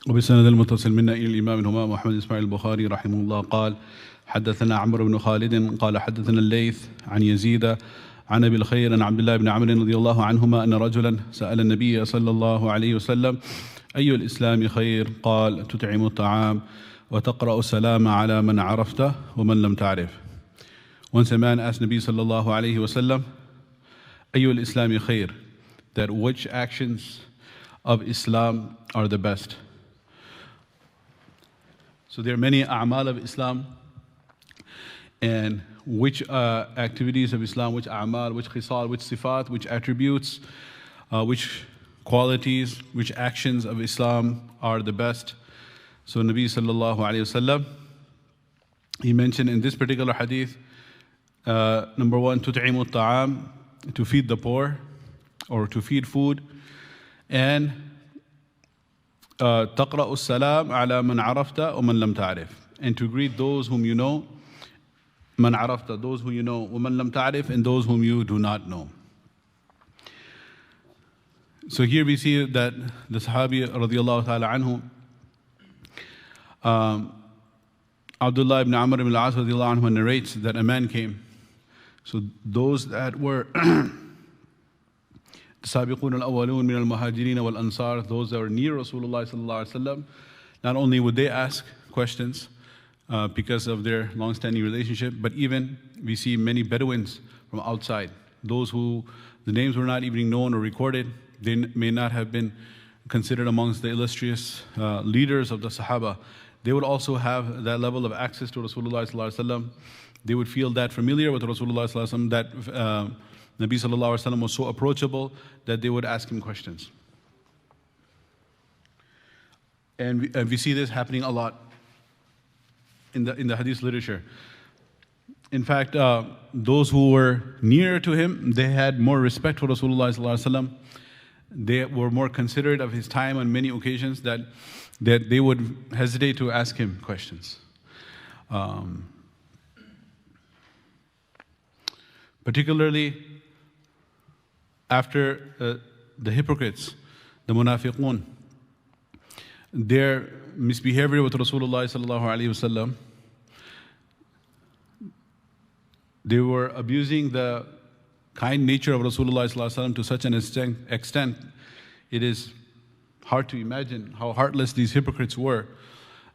وبسند المتصل منا إلى الإمام الهمام محمد إسماعيل البخاري رحمه الله قال حدثنا عمرو بن خالد قال حدثنا الليث عن يزيد عن أبي الخير عن عبد الله بن عمرو رضي الله عنهما أن رجلا سأل النبي صلى الله عليه وسلم أي الإسلام خير؟ قال تطعم الطعام وتقرأ السلام على من عرفته ومن لم تعرف. Once a man asked Nabi sallallahu alayhi wasallam, Ayyul Islami khair, that which actions of Islam are the best. So there are many a'mal of Islam, and which activities of Islam, which a'mal, which khisal, which sifat, which attributes, which qualities, which actions of Islam are the best. So Nabi sallallahu alayhi wasallam, he mentioned in this particular hadith, number one, tut'imu ta'am, to feed the poor, or to feed food, and taqra'u salam ala man arafta wa man lam ta'rif, and to greet those whom you know, man arafta, those who you know, wa man lam ta'rif, and those whom you do not know. So here we see that the Sahabi radiyallahu ta'ala anhu, Abdullah ibn Amr ibn al-As radiyallahu anhu narrates that a man came. So those that were السابقون الأولون من المهاجرين والأنصار, those that were near Rasulullah sallallahu alaihi wasallam, not only would they ask questions because of their long-standing relationship, but even we see many Bedouins from outside, those who the names were not even known or recorded. They may not have been considered amongst the illustrious leaders of the Sahaba. They would also have that level of access to Rasulullah sallallahu alaihi wasallam. They would feel that familiar with Rasulullah sallallahu alaihi wasallam, that Nabi sallallahu alaihi wasallam was so approachable that they would ask him questions. And we see this happening a lot in the hadith literature. In fact, those who were near to him, they had more respect for Rasulullah sallallahu alaihi wasallam. They were more considerate of his time on many occasions, that they would hesitate to ask him questions. Particularly after the hypocrites, the munafiqun, their misbehavior with Rasulullah sallallahu alaihi wasallam, they were abusing the kind nature of Rasulullah sallallahu alaihi wasallam to such an extent, it is hard to imagine how heartless these hypocrites were,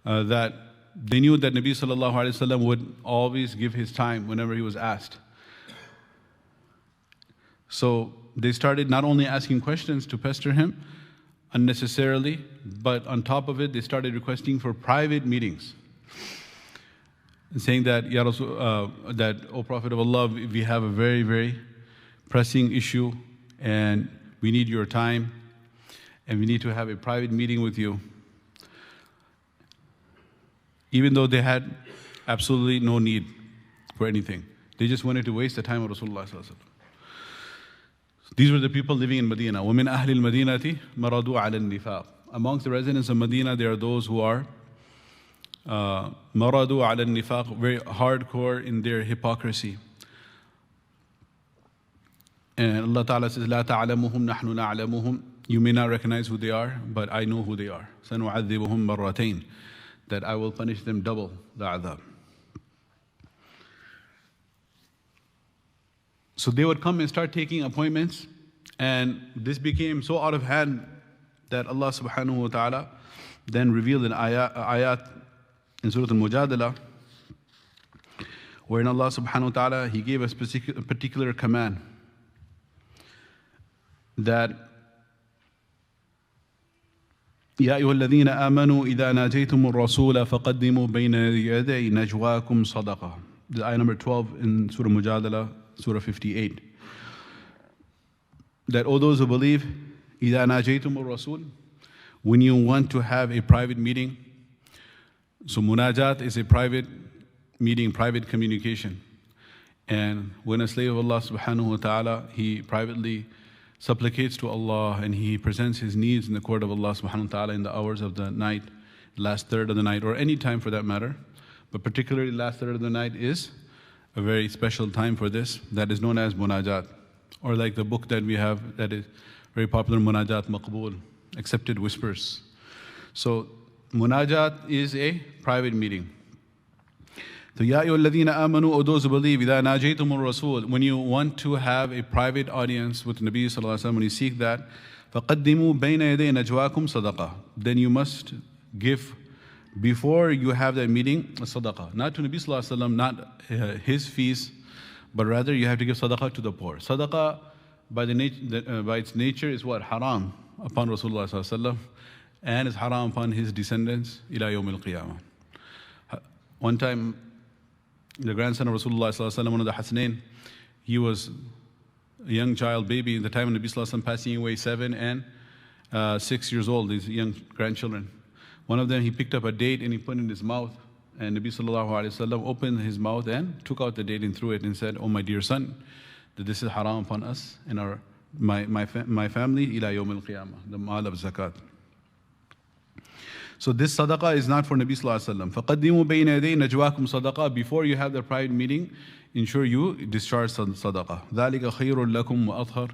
that they knew that Nabi sallallahu alaihi wasallam would always give his time whenever he was asked. So they started not only asking questions to pester him unnecessarily, but on top of it, they started requesting for private meetings, saying that, Ya Rasul, that, O Prophet of Allah, we have a very, very pressing issue, and we need your time, and we need to have a private meeting with you. Even though they had absolutely no need for anything. They just wanted to waste the time of Rasulullah sallallahu alaihi wasallam. These were the people living in Medina. وَمِنْ أَهْلِ الْمَدِينَةِ مَرَضُوا عَلَى النِّفَاقِ. Amongst the residents of Medina, there are those who are مَرَضُوا عَلَى النِّفَاقِ, very hardcore in their hypocrisy. And Allah Ta'ala says, لَا تَعْلَمُهُمْ نَحْنُ نَعْلَمُهُمْ. You may not recognize who they are, but I know who they are. سَنُعَذِّبُهُمْ مَرَّتَيْنِ. That I will punish them double the adhab. So they would come and start taking appointments, and this became so out of hand that Allah subhanahu wa ta'ala then revealed an ayat in Surah Al-Mujadala, wherein Allah subhanahu wa ta'ala, He gave us a particular command that يا أيها الذين آمنوا إذا ناجيتم الرسول فقدموا بين يدي نجواكم صدقة. The ayah number 12 in Surah Mujadala, Surah 58. That, O those who believe, إِذَا نَاجَيْتُمُ الرَّسُولِ, when you want to have a private meeting. So munajat is a private meeting, private communication. And when a slave of Allah subhanahu wa ta'ala, he privately supplicates to Allah and he presents his needs in the court of Allah subhanahu wa ta'ala in the hours of the night, last third of the night, or any time for that matter, but particularly last third of the night is a very special time for this, that is known as munajat, or like the book that we have that is very popular, Munajat Maqbool, accepted whispers. So Munajat is a private meeting. So, Ya ayyuhalladhina amanu, O those who believe, idha najaytumur rasul, when you want to have a private audience with the Nabi sallallahu alaihi wasallam, when you seek that, فَقَدِّمُوا بَيْنَ يَدَيْ نَجْوَاكُمْ صَدَقَةً, then you must give, before you have that meeting, a sadaqah. Not to Nabi sallallahu alaihi wasallam, not his fees, but rather you have to give sadaqah to the poor. Sadaqah, by its nature, is what? Haram upon Rasulullah sallallahu alaihi wasallam, and is haram upon his descendants ila yawm al-qiyamah. One time, the grandson of Rasulullah sallallahu alaihi wasallam, one of the Hasanain, he was a young child, baby, in the time of Nabi sallallahu alaihi wasallam, passing away, 7 and 6 years old, these young grandchildren. One of them, he picked up a date and he put it in his mouth, and Nabi sallallahu alaihi wasallam opened his mouth and took out the date and threw it and said, "Oh my dear son, that this is haram upon us and my family ila yawm al-qiyamah," the mal of zakat. So this sadaqah is not for Nabi sallallahu alaihi wasallam. فَقَدِّمُوا بَيْنَ يَدَيْ نَجْوَاكُمْ sadaqah. Before you have the private meeting, ensure you discharge sadaqah. ذَلِكَ خَيْرٌ لَكُمْ وَأَطْهَرٌ.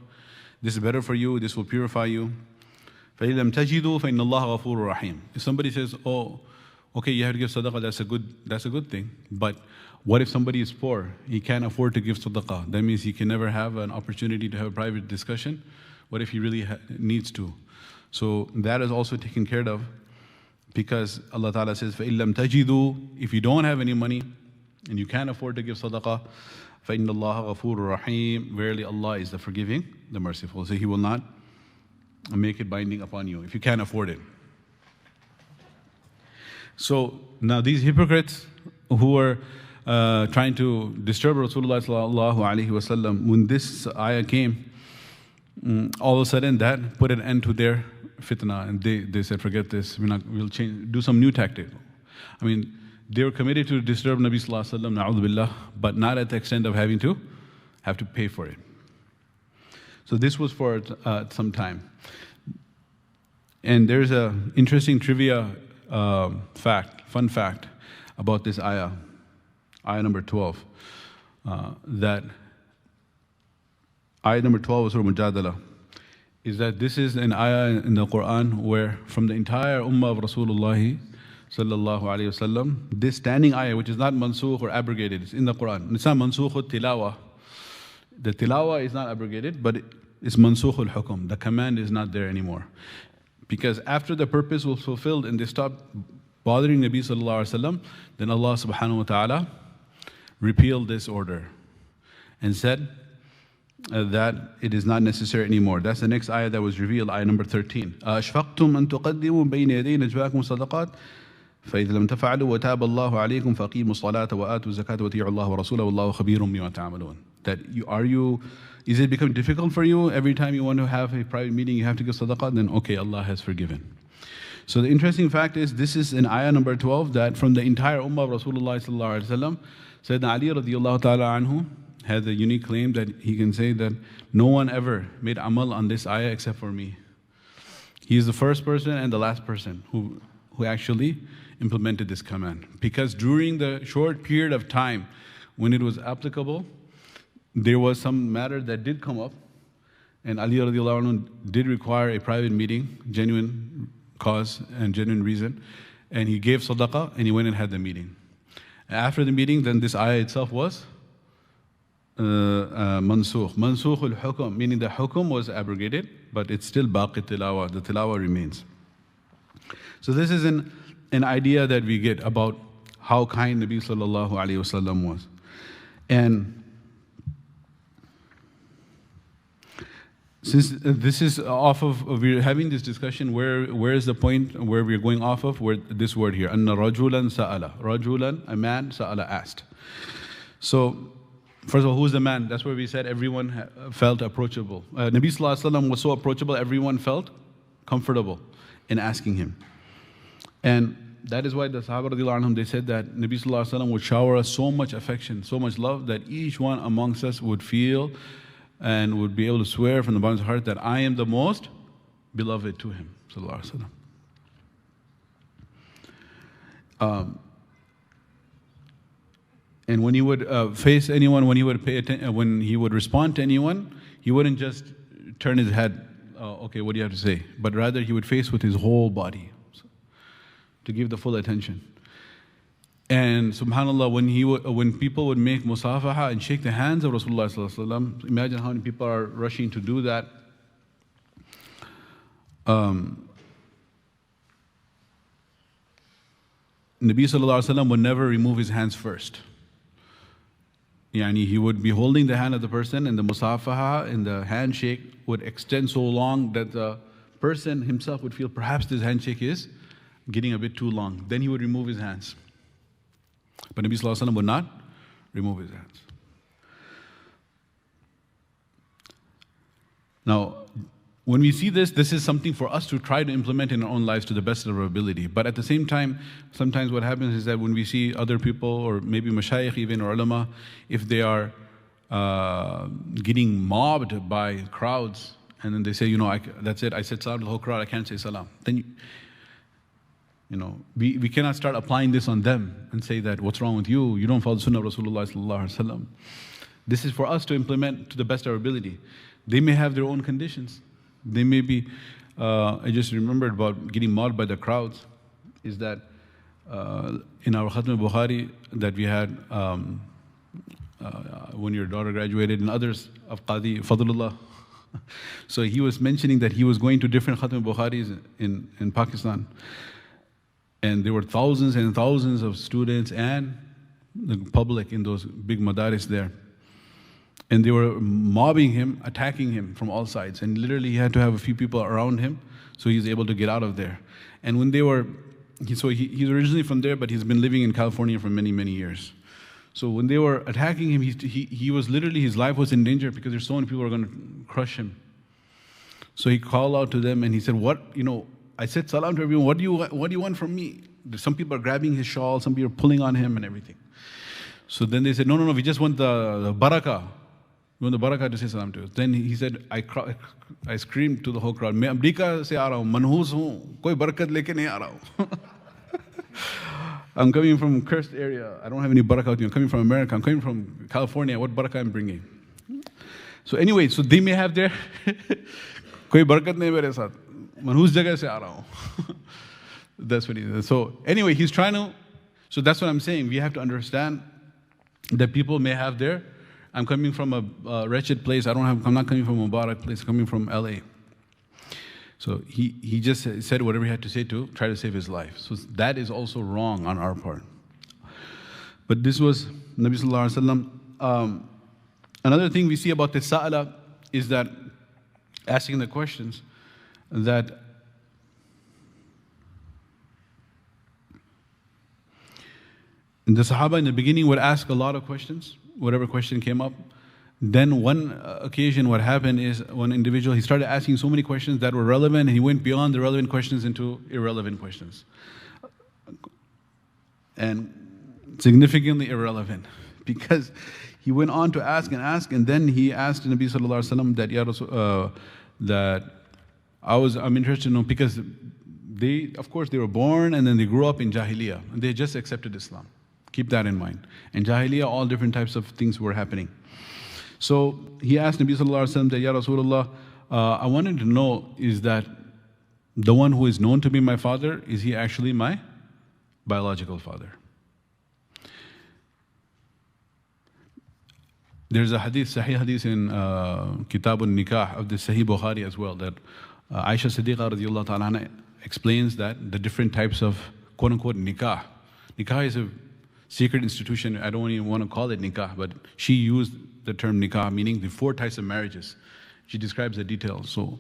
This is better for you, this will purify you. فَإِن لَمْ تَجِدُوا فَإِنَّ اللَّهَ غَفُورٌ رَحِيمٌ. If somebody says, "Oh, okay, you have to give sadaqah, that's a good thing. But what if somebody is poor? He can't afford to give sadaqah. That means he can never have an opportunity to have a private discussion. What if he really needs to?" So that is also taken care of, because Allah Ta'ala says, فَإِن لَمْ تَجِدُوا, if you don't have any money and you can't afford to give sadaqah, فَإِنَّ اللَّهَ غَفُورٌ رَحِيمٌ. Verily Allah is the forgiving, the merciful. So He will not make it binding upon you if you can't afford it. So now these hypocrites who are trying to disturb Rasulullah sallallahu alaihi wasallam, when this ayah came, all of a sudden that put an end to their fitna, and they said, "Forget this. We'll change, do some new tactic." I mean, they were committed to disturb Nabi sallallahu alaihi wasallam, na'udhu billah, but not at the extent of having to pay for it. So this was for some time. And there's a interesting trivia fun fact about this ayah number 12. That ayah number 12 of Surah Mujadala is that this is an ayah in the Quran where from the entire ummah of Rasulullah sallallahu alayhi wasallam, this standing ayah, which is not mansukh or abrogated, it's in the Quran. It's not mansukh tilawa. The tilawa is not abrogated, but it's mansukh al-hukm. The command is not there anymore. Because after the purpose was fulfilled and they stopped bothering Nabi sallallahu alayhi wasallam, then Allah subhanahu wa ta'ala repealed this order and said that it is not necessary anymore. That's the next ayah that was revealed, ayah number 13. أَشْفَقْتُمْ أَن تُقَدِّمُوا بَيْنَ يَدَيْ نَجْوَاكُمْ صَدَقَاتٍ فَإِذْ لَمْ تَفْعَلُوا وَتَابَ اللَّهُ عَلَيْكُمْ فَأَقِيمُوا الصَّلَاةَ وَآتُوا الزَّكَاةَ وَأَطِيعُوا اللَّهَ وَرَسُولَهُ وَاللَّهُ خَبِيرٌ بِمَا تَعْمَلُونَ. That is it becoming difficult for you every time you want to have a private meeting you have to give sadaqah? Then okay, Allah has forgiven. So the interesting fact is, this is in ayah number 12, that from the entire ummah of Rasulullah sallallahu alaihi wasallam, Sayyidina Ali radiyallahu ta'ala anhu had the unique claim that he can say that no one ever made amal on this ayah except for me. He is the first person and the last person who actually implemented this command. Because during the short period of time when it was applicable, there was some matter that did come up, and Ali radiallahu anhu did require a private meeting, genuine cause and genuine reason, and he gave sadaqah and he went and had the meeting. After the meeting, then this ayah itself was mansukh al-hukm, meaning the hukum was abrogated, but it's still baqi tilawa, the tilawa remains. So this is an idea that we get about how kind Nabi sallallahu alayhi wasallam was. And since this is off of, we're having this discussion, where is the point where we're going off of? Where this word here, anna rajulan sa'ala. Rajulan, a man, sa'ala, asked. So, first of all, who's the man? That's where we said everyone felt approachable. Nabi sallallahu alaihi wasallam was so approachable, everyone felt comfortable in asking him. And that is why the Sahaba radiallahu anhum, they said that Nabi sallallahu alaihi wasallam would shower us so much affection, so much love, that each one amongst us would feel and would be able to swear from the bottom of his heart that I am the most beloved to him, sallallahu alaihi wasallam. And when he would face anyone, when he would pay attention, when he would respond to anyone, he wouldn't just turn his head, okay, what do you have to say? But rather he would face with his whole body. to give the full attention. And subhanAllah, when people would make musafaha and shake the hands of Rasulullah sallallahu alaihi wasallam, imagine how many people are rushing to do that. Nabi sallallahu alaihi wasallam would never remove his hands first. Yani he would be holding the hand of the person, and the musafaha and the handshake would extend so long that the person himself would feel perhaps this handshake is getting a bit too long. Then he would remove his hands. But Nabi sallallahu alaihi wasallam would not remove his hands. Now, when we see this, this is something for us to try to implement in our own lives to the best of our ability. But at the same time, sometimes what happens is that when we see other people, or maybe mashayikh even, or ulama, if they are getting mobbed by crowds, and then they say, that's it, I said salam to the whole crowd, I can't say salam. Then, we cannot start applying this on them and say that, what's wrong with you? You don't follow the sunnah of Rasulullah sallallahu alaihi wasallam. This is for us to implement to the best of our ability. They may have their own conditions. They may be, I just remembered about getting mobbed by the crowds, is that in our Al-Bukhari that we had when your daughter graduated, and others of Qadi Fadlullah. So he was mentioning that he was going to different Al-Bukharis in Pakistan. And there were thousands and thousands of students and the public in those big madaris there. And they were mobbing him, attacking him from all sides. And literally he had to have a few people around him so he was able to get out of there. And when they were, he's originally from there, but he's been living in California for many, many years. So when they were attacking him, he was literally, his life was in danger because there's so many people who are going to crush him. So he called out to them and he said, I said salam to everyone, what do you want from me? Some people are grabbing his shawl, some people are pulling on him and everything. So then they said, no, we just want the barakah. We want the barakah to say salam to us. Then he said, I screamed to the whole crowd, मैं America से आ रहा हूँ, मनहूस हूँ, कोई बरकत लेके नहीं आ रहा हूँ. I'm coming from a cursed area. I don't have any barakah with me. I'm coming from America. I'm coming from California. What barakah I'm bringing? So anyway, so they may have their कोई बरकत नहीं मेरे साथ, मनहूस जगह से आ रहा हूँ. That's what he said. So anyway, he's trying to. So that's what I'm saying. We have to understand that people may have their. I'm coming from a wretched place. I'm not coming from a Mubarak place. I'm coming from LA. So he just said whatever he had to say to try to save his life. So that is also wrong on our part. But this was Nabi Sallallahu Alaihi Wasallam. Another thing we see about the sa'ala is that asking the questions, that the Sahaba in the beginning would ask a lot of questions, whatever question came up. Then one occasion what happened is one individual, he started asking so many questions that were relevant, and he went beyond the relevant questions into irrelevant questions. And significantly irrelevant, because he went on to ask, and then he asked Nabi Sallallahu Alaihi Wasallam that, Ya Rasul, that I'm interested to know, because of course they were born and then they grew up in Jahiliyyah, and they just accepted Islam. Keep that in mind. In Jahiliyyah, all different types of things were happening. So he asked Nabi Sallallahu Alaihi Wasallam that, Ya Rasulullah, I wanted to know, is that the one who is known to be my father, is he actually my biological father? There's a hadith, Sahih hadith in Kitab al-Nikah of the Sahih Bukhari as well, that Aisha Siddiqa radiallahu ta'ala anha explains that the different types of quote-unquote nikah. Nikah is a secret institution. I don't even want to call it nikah, but she used the term nikah, meaning the 4 types of marriages. She describes the details. So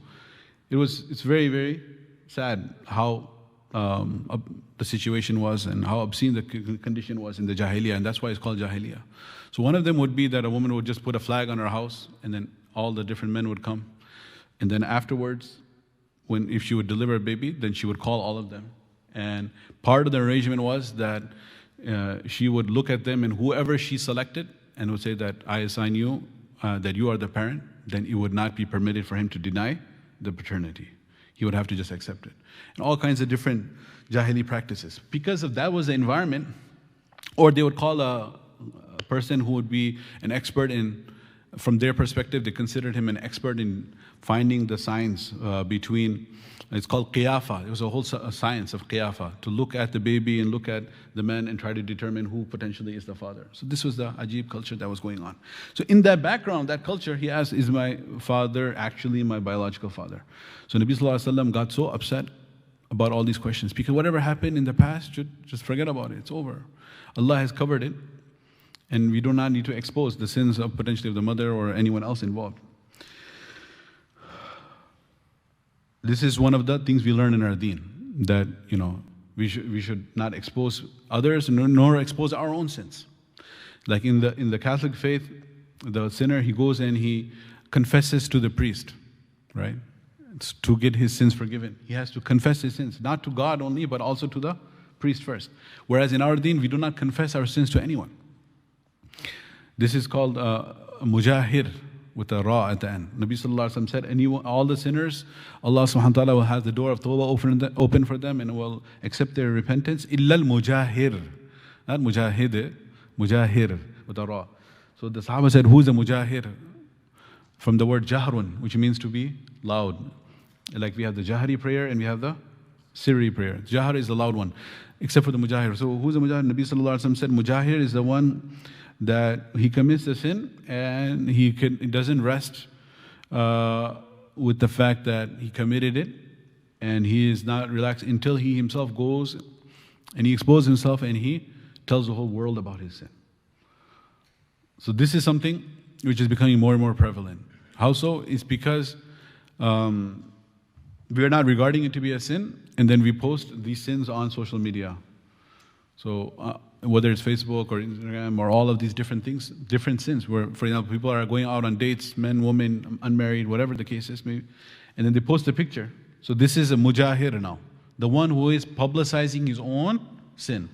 it's very, very sad how the situation was and how obscene the condition was in the Jahiliyyah, and that's why it's called Jahiliyyah. So one of them would be that a woman would just put a flag on her house, and then all the different men would come. And then afterwards, if she would deliver a baby, then she would call all of them. And part of the arrangement was that she would look at them, and whoever she selected, and would say that I assign you, that you are the parent, then it would not be permitted for him to deny the paternity. He would have to just accept it. And all kinds of different Jahili practices. Because of that was the environment, or they would call a person who would be an expert in From their perspective, they considered him an expert in finding the signs between, it's called qiyafa. It was a whole science of qiyafa, to look at the baby and look at the man and try to determine who potentially is the father. So this was the ajib culture that was going on. So in that background, that culture, he asked, is my father actually my biological father? So Nabi Sallallahu Alaihi Wasallam got so upset about all these questions, because whatever happened in the past, just forget about it, it's over. Allah has covered it, and we do not need to expose the sins of potentially of the mother or anyone else involved. This is one of the things we learn in our deen, that we should not expose others nor expose our own sins. Like in the Catholic faith, the sinner, he goes and he confesses to the priest, right? It's to get his sins forgiven. He has to confess his sins, not to God only, but also to the priest first. Whereas in our deen, we do not confess our sins to anyone. This is called mujahir, with a ra at the end. Nabi Sallallahu Alaihi Wasallam said, all the sinners, Allah Subhanahu Wa Ta'ala will have the door of tawbah open for them and will accept their repentance. Illa al-mujahir. Not mujahid, mujahir, with a ra. So the Sahaba said, who's a mujahir? From the word jahrun, which means to be loud. Like we have the jahri prayer and we have the sirri prayer. Jahar is the loud one, except for the mujahir. So who's the mujahir? Nabi Sallallahu Alaihi Wasallam said, mujahir is the one that he commits the sin and he doesn't rest with the fact that he committed it, and he is not relaxed until he himself goes and he exposes himself and he tells the whole world about his sin. So this is something which is becoming more and more prevalent. How so? It's because we are not regarding it to be a sin, and then we post these sins on social media. So whether it's Facebook or Instagram or all of these different things, different sins, where, for example, people are going out on dates, men, women, unmarried, whatever the case is, maybe, and then they post a picture. So this is a mujahir now, the one who is publicizing his own sin.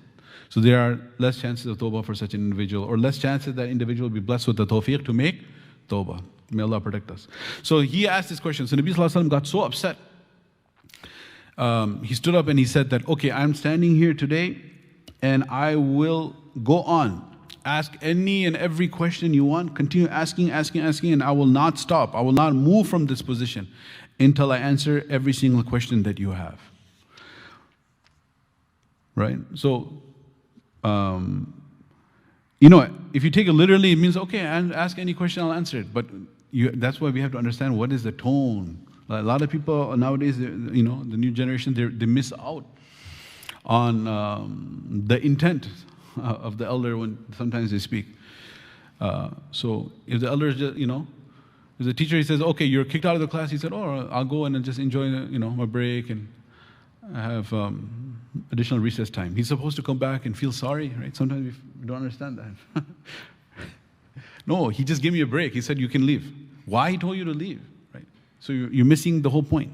So there are less chances of tawbah for such an individual, or less chances that individual will be blessed with the tawfiq to make tawbah. May Allah protect us. So he asked this question. So Nabi Sallallahu Alaihi Wasallam got so upset. He stood up and he said that, okay, I'm standing here today and I will go on. Ask any and every question you want. Continue asking, and I will not stop. I will not move from this position until I answer every single question that you have. Right? So, if you take it literally, it means, okay, ask any question, I'll answer it. But that's why we have to understand what is the tone. A lot of people nowadays, the new generation, they miss out on the intent of the elder when sometimes they speak. So if the elder just, if the teacher, he says, okay, you're kicked out of the class, he said, oh, I'll go and just enjoy, my break and have additional recess time. He's supposed to come back and feel sorry, right? Sometimes we don't understand that. No, he just gave me a break. He said, you can leave. Why he told you to leave, right? So you're missing the whole point.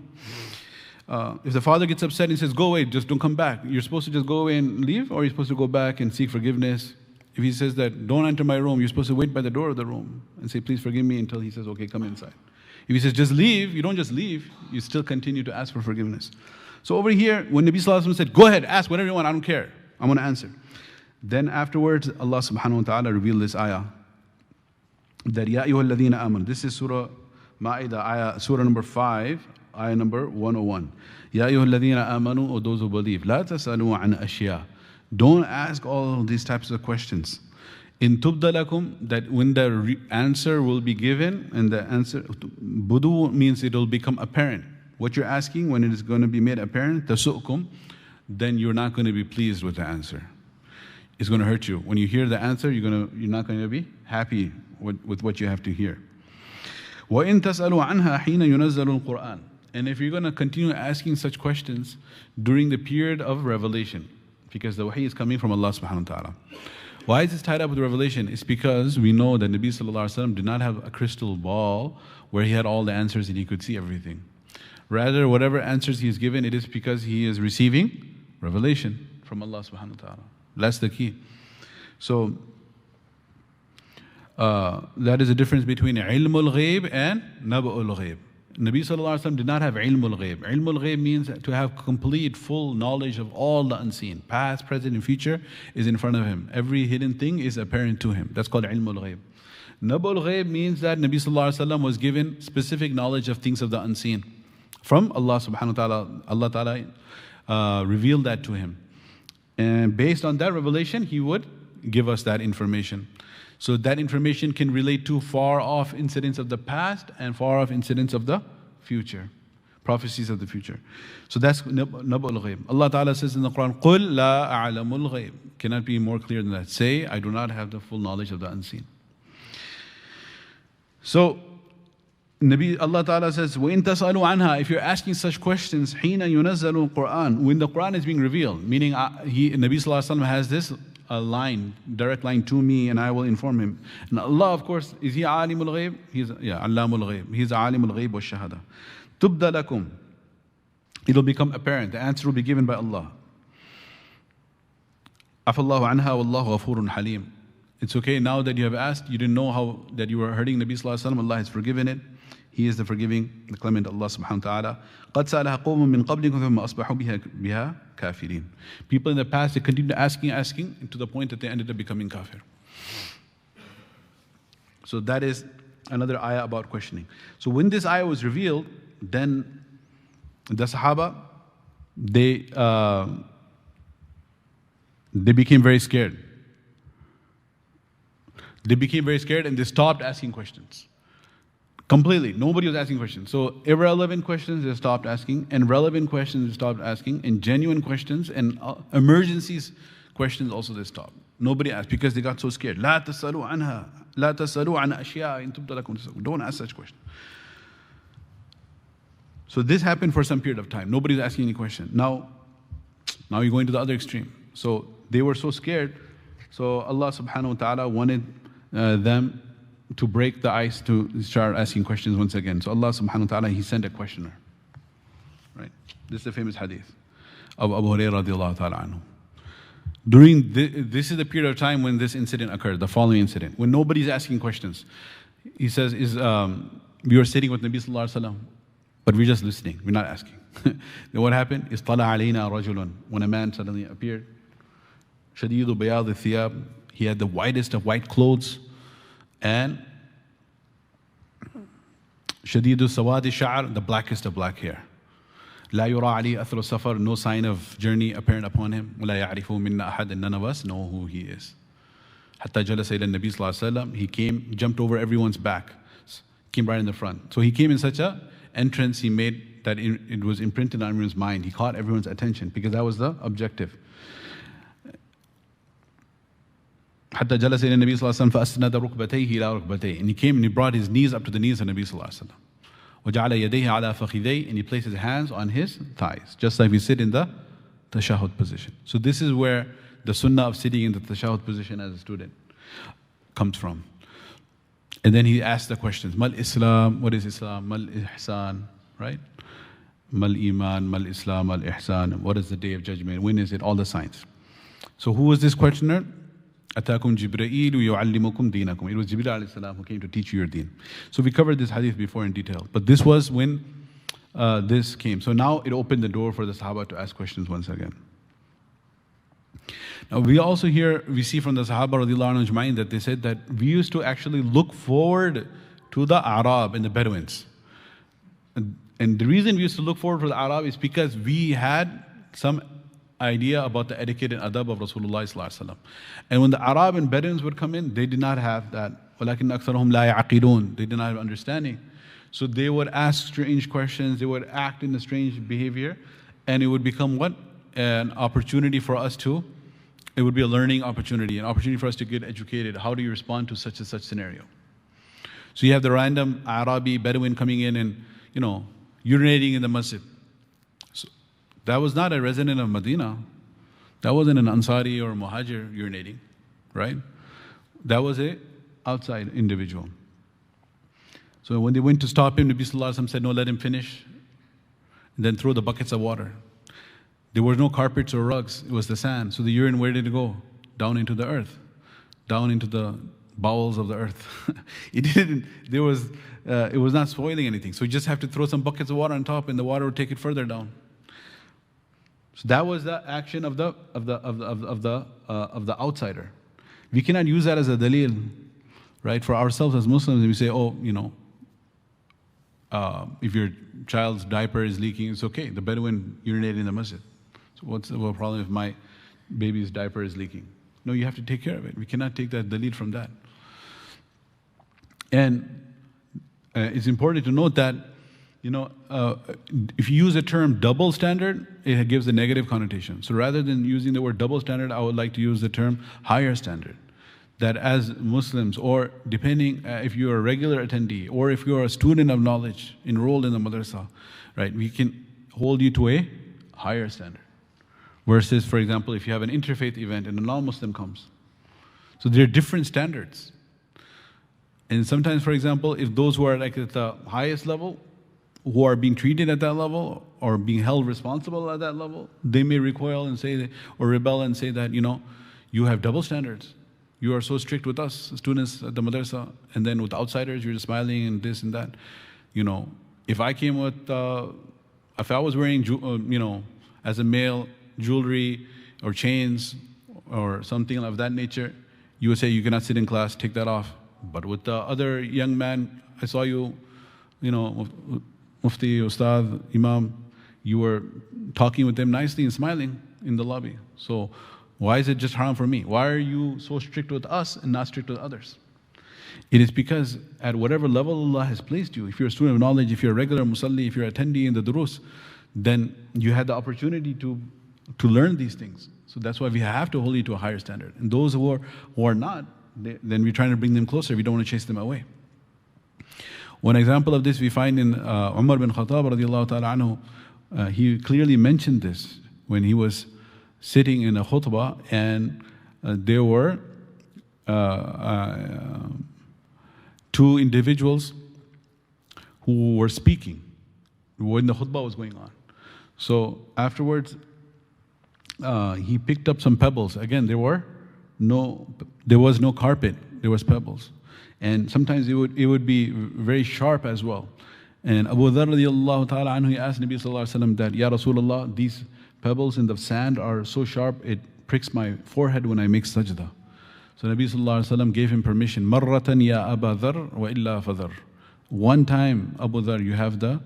If the father gets upset and says, go away, just don't come back, you're supposed to just go away and leave, or you're supposed to go back and seek forgiveness. If he says that, don't enter my room, you're supposed to wait by the door of the room and say, please forgive me, until he says, okay, come inside. If he says, just leave, you don't just leave, you still continue to ask for forgiveness. So over here, when Nabi Sallallahu Alaihi Wasallam said, go ahead, ask whatever you want, I don't care, I'm going to answer. Then afterwards, Allah Subhanahu Wa Ta'ala revealed this ayah, that Ya ayyuhal ladhina amanu. This is Surah Ma'idah, Surah number 5, ayah number 101. Ya ayyuhal ladhina amanu, or those who believe. La tasalu an ashya. Don't ask all these types of questions. In tubda lakum, that when the answer will be given, and the answer, budu means it will become apparent. What you're asking, when it is going to be made apparent, tasu'kum, then you're not going to be pleased with the answer. It's going to hurt you. When you hear the answer, you're not going to be happy with what you have to hear. وَإِن تَسْأَلُوا عَنْهَا حِينَ يُنَزَّلُ الْقُرْآنِ. And if you're going to continue asking such questions during the period of revelation, because the wahi is coming from Allah Subhanahu Wa Ta'ala. Why is this tied up with revelation? It's because we know that Nabi Sallallahu Alaihi Wasallam did not have a crystal ball where he had all the answers and he could see everything. Rather, whatever answers he is given, it is because he is receiving revelation from Allah Subhanahu Wa Ta'ala. That's the key. So, that is the difference between ilmul ghaib and naba'ul ghaib. Nabi Sallallahu Alaihi Wasallam did not have ilmul ghaib. Ilmul ghaib means to have complete, full knowledge of all the unseen. Past, present, and future is in front of him. Every hidden thing is apparent to him. That's called ilmul ghaib. Nabul Ghaib means that Nabi Sallallahu Alaihi Wasallam was given specific knowledge of things of the unseen from Allah Subhanahu Wa Ta'ala. Allah Ta'ala revealed that to him. And based on that revelation, he would give us that information. So that information can relate to far off incidents of the past and far off incidents of the future. Prophecies of the future. So that's Nabul Ghaib. Allah Ta'ala says in the Quran, قُلْ لَا أَعْلَمُ الْغَيْبِ. Cannot be more clear than that. Say, I do not have the full knowledge of the unseen. So, Allah Ta'ala says, وَإِن تَسْأَلُوا عَنْهَا. If you're asking such questions, حِينَ يُنَزَّلُ الْقُرْآنِ. When the Quran is being revealed, meaning Nabi Sallallahu Alaihi Wasallam has this line, direct line to me, and I will inform him. And Allah, of course, is He Alimul Ghaib? He's Allamul Ghaib. He's Alimul Ghaib wa Shahada. Tubda lakum. It'll become apparent. The answer will be given by Allah. Afallahu anha wallahu ghafurun halim. It's okay now that you have asked, you didn't know how that you were hurting Nabi Sallallahu Alaihi Wasallam. Allah has forgiven it. He is the forgiving, the clement Allah Subhanahu Wa Ta'ala. قَدْ سَأَلَهَا قَوْمٌ مِّن قَبْلِكُمْ ثُمَّ أَصْبَحُوا بِهَا كَافِرِينَ. People in the past, they continued asking to the point that they ended up becoming kafir. So that is another ayah about questioning. So when this ayah was revealed, then the Sahaba, they became very scared. They became very scared and they stopped asking questions. Completely. Nobody was asking questions. So irrelevant questions they stopped asking, and relevant questions they stopped asking, and genuine questions and emergencies questions also they stopped. Nobody asked because they got so scared. لا تسألوا عنها لا تسألوا عن أشياء إن تبد لكم. Don't ask such questions. So this happened for some period of time. Nobody's asking any question. Now you're going to the other extreme. So they were so scared. So Allah Subhanahu Wa Ta'ala wanted them to break the ice to start asking questions once again. So Allah Subhanahu Wa Ta'ala, He sent a questioner. Right? This is the famous hadith of Abu Hurairah radiallahu ta'ala anhu. This is the period of time when this incident occurred, the following incident, when nobody's asking questions. He says, we were sitting with Nabi Sallallahu Alaihi Wasallam, but we're just listening, we're not asking. Then what happened? إِصْطَلَعَ عَلَيْنَا رَجُلٌ. When a man suddenly appeared, شَدِيدُ بَيَاضِ الثِّيَابِ. He had the whitest of white clothes, and شَدِيدُ سَوَادِ الشَّعْرِ, the blackest of black hair. لا يرى عليه أثر السفر, no sign of journey apparent upon him. ولا يعرف منا أحد, and none of us know who he is. حتى جلس إلى النبي صلى الله عليه وسلم. He came, jumped over everyone's back, came right in the front. So he came in such a entrance he made that it was imprinted on everyone's mind. He caught everyone's attention because that was the objective. حتى جلس إلى النبي صلى الله عليه وسلم فأسند ركبتيه إلى ركبتيه. And he came and he brought his knees up to the knees of Nabi صلى الله عليه وسلم. وجعل يديه على فخذيه, and he placed his hands on his thighs, just like we sit in the tashahhud position. So this is where the sunnah of sitting in the tashahhud position as a student comes from. And then he asked the questions: Mal Islam, what is Islam? Mal Ihsan, right? Mal Iman, Mal Islam, Mal Ihsan. What is the day of judgment? When is it? All the signs. So who was this questioner? Atakum Jibreel yu'allimukum deenakum. It was Jibreel alayhi salam who came to teach you your deen. So we covered this hadith before in detail, but this was when this came. So now it opened the door for the Sahaba to ask questions once again. Now we also we see from the Sahaba radiallahu anhu that they said that we used to actually look forward to the Arab and the Bedouins. And the reason we used to look forward to the Arab is because we had some idea about the etiquette and adab of Rasulullah sallallahu alaihi wasallam. And when the Arab and Bedouins would come in, they did not have that. وَلَكِنْ أَكْثَرُهُمْ لَا يَعْقِلُونَ. They did not have understanding. So they would ask strange questions, they would act in a strange behavior, and it would become what? An opportunity for us it would be a learning opportunity, an opportunity for us to get educated. How do you respond to such and such scenario? So you have the random Arabi Bedouin coming in and, urinating in the masjid. That was not a resident of Medina. That wasn't an Ansari or Muhajir urinating, right? That was a outside individual. So when they went to stop him, Nabi Sallallahu Alaihi Wasallam said, no, let him finish. And then throw the buckets of water. There were no carpets or rugs. It was the sand. So the urine, where did it go? Down into the earth. Down into the bowels of the earth. It was not spoiling anything. So you just have to throw some buckets of water on top and the water would take it further down. So that was the action of the outsider. We cannot use that as a dalil, right? For ourselves as Muslims, we say, oh, if your child's diaper is leaking, it's okay. The Bedouin urinated in the masjid. So what's the problem if my baby's diaper is leaking? No, you have to take care of it. We cannot take that delete from that. And it's important to note that, if you use the term double standard, it gives a negative connotation. So rather than using the word double standard, I would like to use the term higher standard. That as Muslims, or depending if you're a regular attendee, or if you're a student of knowledge enrolled in the madrasa, right, we can hold you to a higher standard. Versus, for example, if you have an interfaith event and a non-Muslim comes. So there are different standards. And sometimes, for example, if those who are like at the highest level, who are being treated at that level, or being held responsible at that level, they may recoil and say, or rebel and say that, you have double standards. You are so strict with us, students at the madrasa, and then with outsiders, you're just smiling and this and that. If I came with, if I was wearing, as a male, jewelry or chains or something of that nature, you would say, you cannot sit in class, take that off. But with the other young man, I saw you, Mufti, Ustad, Imam, you were talking with them nicely and smiling in the lobby. So why is it just haram for me? Why are you so strict with us and not strict with others? It is because at whatever level Allah has placed you, if you're a student of knowledge, if you're a regular musalli, if you're an attendee in the durus, then you had the opportunity to learn these things. So that's why we have to hold you to a higher standard. And those who are not, then we're trying to bring them closer. We don't want to chase them away. One example of this we find in Umar bin Khattab radiallahu ta'ala anhu. He clearly mentioned this when he was sitting in a khutbah, and there were two individuals who were speaking when the khutbah was going on. So afterwards, he picked up some pebbles. Again, there was no carpet, there was pebbles. And sometimes it would be very sharp as well. And Abu Dharr radiallahu ta'ala anhu, he asked Nabi sallallahu alayhi wa sallam that, Ya Rasulullah, these pebbles in the sand are so sharp, it pricks my forehead when I make sajda. So Nabi sallallahu alayhi wa sallam gave him permission. Marratan ya Aba Dharr wa illa fadhar. One time, Abu Dharr, you have the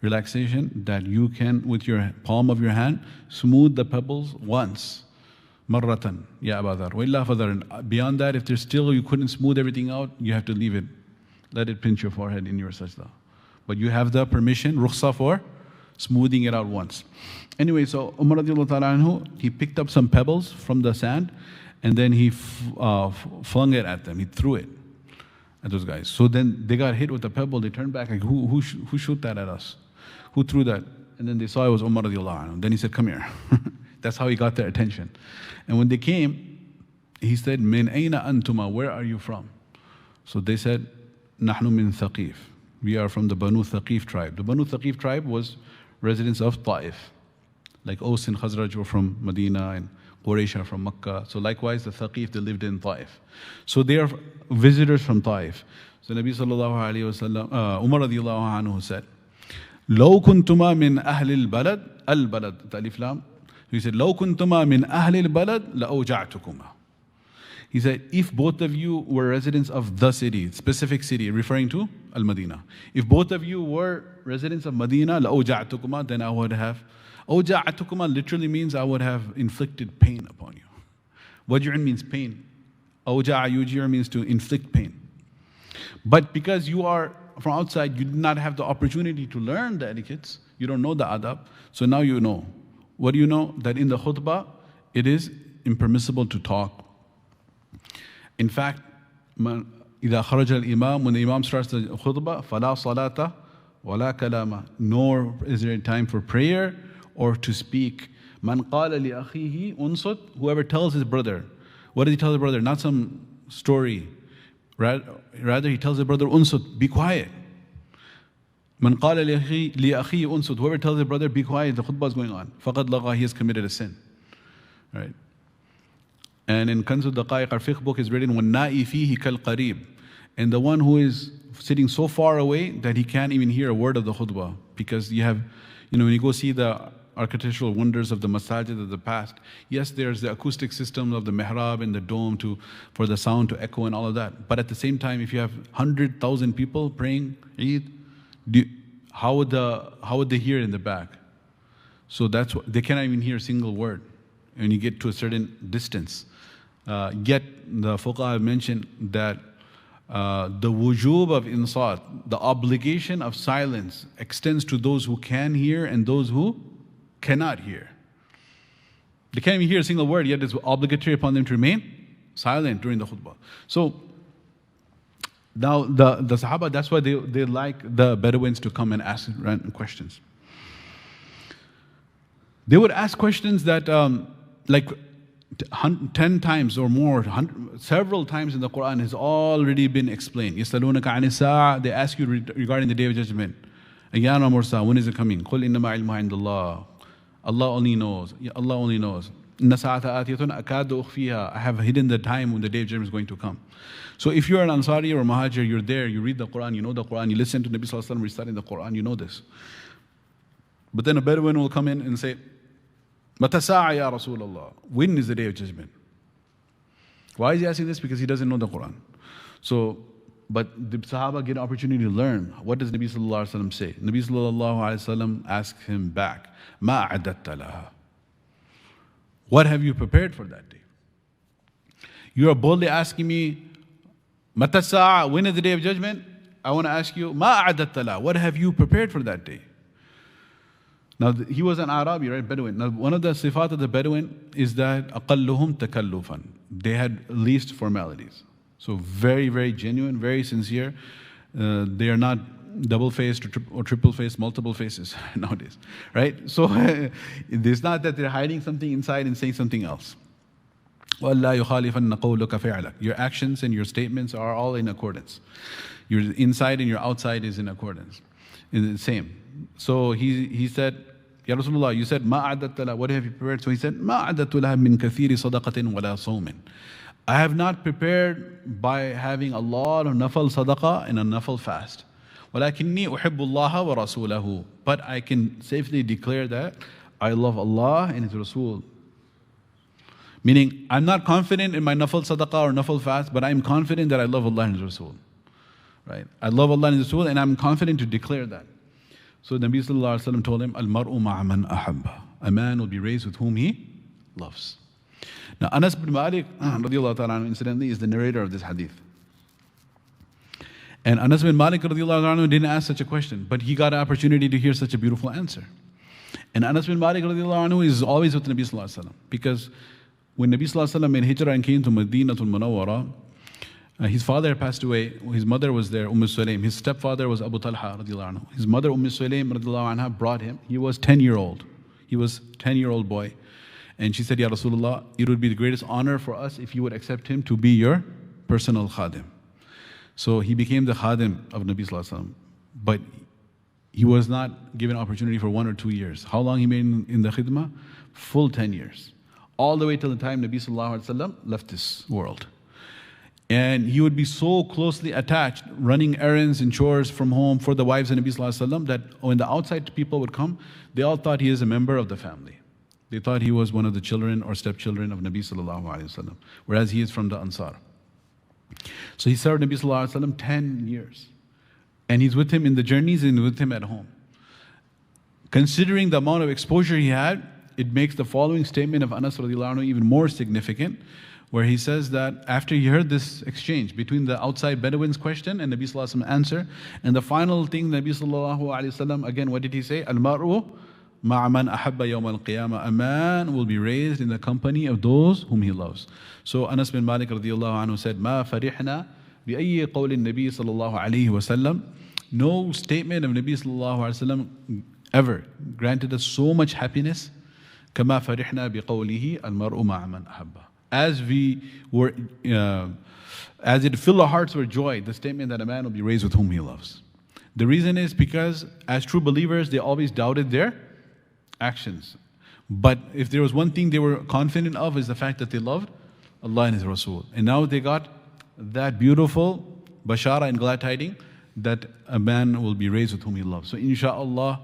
relaxation that you can, with your palm of your hand, smooth the pebbles once. Marratan, ya Aba Dharr, wa illa fadhar. And beyond that, if there's still, you couldn't smooth everything out, you have to leave it. Let it pinch your forehead in your sajda. But you have the permission, rukhsa, for smoothing it out once. Anyway, so Umar radiallahu ta'ala anhu, he picked up some pebbles from the sand, and then he flung it at them. He threw it at those guys. So then they got hit with the pebble. They turned back like, who shoot that at us? Who threw that? And then they saw it was Umar radiallahu anhu. Then he said, come here. That's how he got their attention. And when they came, he said, Min ayna antuma, where are you from? So they said, Nahnu min Thaqif. We are from the Banu Thaqif tribe. The Banu Thaqif tribe was residents of Ta'if. Like Aus and Khazraj were from Medina, and Quraysh are from Makkah. So likewise, the Thaqif, they lived in Ta'if. So they are visitors from Ta'if. So Nabi sallallahu alayhi wa sallam, Umar radiallahu anhu said, لو كنتما من أهل البلد البلد تأليف لام. He said, لو كنتما من أهل البلد لأوجعتكما. He said, if both of you were residents of the city, specific city, referring to Al-Madinah. If both of you were residents of Medina, لأوجعتكما, then I would have, أوجعتكما literally means I would have inflicted pain upon you. Waj'un means pain. أوجع يجير means to inflict pain. But because you are from outside, you did not have the opportunity to learn the etiquettes, you don't know the adab, so now you know. What do you know? That in the khutbah, it is impermissible to talk. In fact, إذا خرج الإمام, when the Imam starts the khutbah, فلا صلاة ولا كلام, nor is there time for prayer or to speak. من قال لأخيه أنصت, whoever tells his brother. What does he tell his brother? Not some story. Rather, he tells his brother, unsut, be quiet. Man qala li akhi unsut, whoever tells his brother, be quiet, the khutbah is going on. Faqad lagha, he has committed a sin. Right? And in Kanzu Daqaiq, our fiqh book is written, وَالنَّائِ فِيهِ كَالْقَرِيبِ. And the one who is sitting so far away that he can't even hear a word of the khutbah. Because you have, when you go see the architectural wonders of the masajid of the past. Yes, there's the acoustic system of the mihrab and the dome for the sound to echo and all of that. But at the same time, if you have 100,000 people praying Eid, how would they hear in the back? So that's what, they cannot even hear a single word when you get to a certain distance. Yet the fuqaha have mentioned that the wujub of insat, the obligation of silence, extends to those who can hear and those who cannot hear. They can't even hear a single word, yet it's obligatory upon them to remain silent during the khutbah. So now the Sahaba, that's why they like the Bedouins to come and ask random questions. They would ask questions that like 10 times or more, several times in the Quran has already been explained. يَسْأَلُونَكَ عَنِ السَّاعَةِ. They ask you regarding the Day of Judgment. أَيَّانَ مُرْسَى. When is it coming? قُلْ إِنَّمَا عِلْمُهَا عِنْدَ اللَّهِ. Allah only knows. Allah only knows. إِنَّ سَاعَةَ آتِيَةٌ أَكَادُ أُخْفِيهَا. I have hidden the time when the Day of Judgment is going to come. So if you're an Ansari or a Muhajir, you're there, you read the Quran, you know the Quran, you listen to Nabi Sallallahu Alaihi Wasallam reciting the Quran, you know this. But then a Bedouin will come in and say, مَتَى سَاعَ يَا رَسُولَ اللَّهِ. When is the Day of Judgment? Why is he asking this? Because he doesn't know the Quran. So, but the Sahaba get an opportunity to learn. What does Nabi Sallallahu Alaihi Wasallam say? Nabi Sallallahu Alaihi Wasallam asks him back, مَا عَدَدْتَ لَهَا. What have you prepared for that day? You are boldly asking me, مَتَى السَّاعَ. When is the Day of Judgment? I want to ask you, مَا عَدَدْتَ لَهَا. What have you prepared for that day? Now, he was an Arabi, right? Bedouin. Now, one of the sifat of the Bedouin is that أَقَلُّهُمْ تَكَلُّفًا. They had least formalities. So very, very genuine, very sincere. They are not double-faced or triple-faced, multiple faces nowadays, right? So it's not that they're hiding something inside and saying something else. وَأَلَّا يُخَالِفَنَّ قَوْلُكَ فِعْلَكَ. Your actions and your statements are all in accordance. Your inside and your outside is in accordance. It's the same. So he said, Ya Rasulullah, you said, مَا أَعْدَدْتَ لَهَا. What have you prepared? So he said, مَا أَعْدَدْتُ لَهَا مِنْ كَثِيرِ صَدَقَةٍ وَلَا صَوْمٍ. I have not prepared by having a lot of nafal sadaqah and a nafal fast. وَلَكِنِّي أُحِبُّ اللَّهَ وَرَسُولَهُ. But I can safely declare that I love Allah and His Rasul. Meaning, I'm not confident in my nafal sadaqah or nafal fast, but I'm confident that I love Allah and His Rasul. Right? I love Allah and His Rasul, and I'm confident to declare that. So Nabi Sallallahu Alaihi Wasallam told him, Al-mar'u ma'a man ahabba. A man will be raised with whom he loves. Now Anas bin Malik, radiallahu ta'ala, incidentally, is the narrator of this hadith. And Anas bin Malik radiallahu ta'ala didn't ask such a question, but he got an opportunity to hear such a beautiful answer. And Anas bin Malik radiallahu anhu is always with Nabi Sallallahu Alaihi Wasallam, because when Nabi Sallallahu Alaihi Wasallam made hijrah and came to Madinatul Munawwara, his father had passed away, his mother was there, Sulaim. His stepfather was Abu Talha radiallahu anhu. His mother Sulaim radiallahu anha brought him. He was 10-year-old. He was 10-year-old boy. And she said, Ya Rasulullah, it would be the greatest honor for us if you would accept him to be your personal khadim. So he became the khadim of Nabi Sallallahu Alaihi Wasallam. But he was not given opportunity for 1 or 2 years. How long he made in the khidmah? Full 10 years. All the way till the time Nabi Sallallahu Alaihi Wasallam left this world. And he would be so closely attached, running errands and chores from home for the wives of Nabi Sallallahu Alaihi Wasallam, that when the outside people would come, they all thought he is a member of the family. They thought he was one of the children or stepchildren of Nabi Sallallahu Alaihi Wasallam, whereas he is from the Ansar. So he served Nabi Sallallahu Alaihi Wasallam 10 years. And he's with him in the journeys and with him at home. Considering the amount of exposure he had, it makes the following statement of Anas radiallahu anhu even more significant, where he says that after he heard this exchange between the outside Bedouin's question and Nabi Sallallahu Alaihi Wasallam's answer, and the final thing Nabi Sallallahu Alaihi Wasallam, again, what did he say? Al-mar'u ma'a man ahabba yawm al-qiyamah. A man will be raised in the company of those whom he loves. So Anas bin Malik radiallahu anhu said, Ma farihna bi ayyi qawli Nabi Sallallahu Alaihi Wasallam. No statement of Nabi Sallallahu Alaihi Wasallam ever granted us so much happiness. Kama farihna bi qawlihi al-mar'u ma'a man ahabba. As we were, as it filled our hearts with joy, the statement that a man will be raised with whom he loves. The reason is because as true believers, they always doubted their actions. But if there was one thing they were confident of, is the fact that they loved Allah and His Rasul. And now they got that beautiful bashara and glad tiding that a man will be raised with whom he loves. So insha'Allah,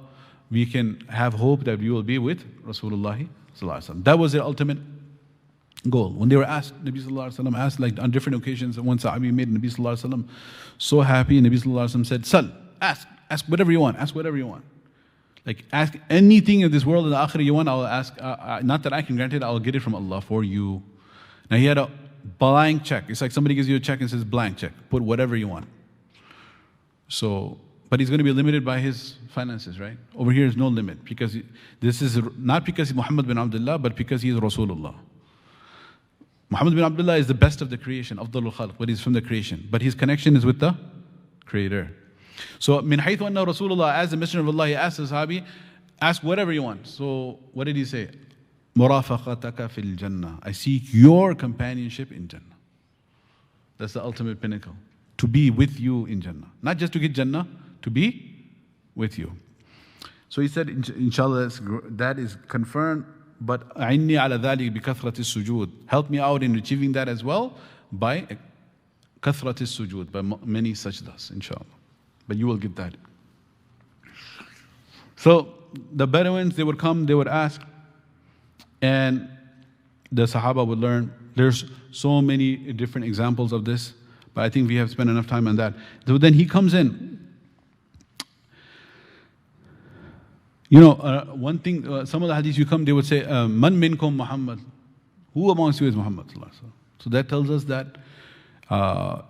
we can have hope that we will be with Rasulullah sallallahu alaihi wasallam. That was their ultimate goal. When they were asked, Nabi sallallahu alaihi wasallam asked, like on different occasions, one Sahabi made Nabi sallallahu alaihi wasallam so happy, Nabi sallallahu alaihi wasallam said, Sal, ask whatever you want, ask whatever you want. Like ask anything in this world in the akhirah you want, I will ask, not that I can grant it, I will get it from Allah for you. Now he had a blank check. It's like somebody gives you a check and says blank check, put whatever you want. So, but he's going to be limited by his finances, right? Over here is no limit, because this is not because he's Muhammad bin Abdullah, but because he is Rasulullah. Muhammad bin Abdullah is the best of the creation, Afdalul Khalq, but he's from the creation. But his connection is with the Creator. So, min haythu anna Rasulullah, as the Messenger of Allah, he asked the Sahabi, ask whatever you want. So, what did he say? Murafaqataka fil Jannah. I seek your companionship in Jannah. That's the ultimate pinnacle. To be with you in Jannah. Not just to get Jannah, to be with you. So he said, inshallah, that is confirmed. But a'inni ala dhalik bi kathrati sujood. Help me out in achieving that as well by kathrati sujood, by many sajdas, inshallah. But you will get that. So the Bedouins, they would come, they would ask, and the Sahaba would learn. There's so many different examples of this, but I think we have spent enough time on that. So then he comes in. You know, one thing, some of the hadiths you come, they would say, Man minkum Muhammad. Who amongst you is Muhammad? So that tells us that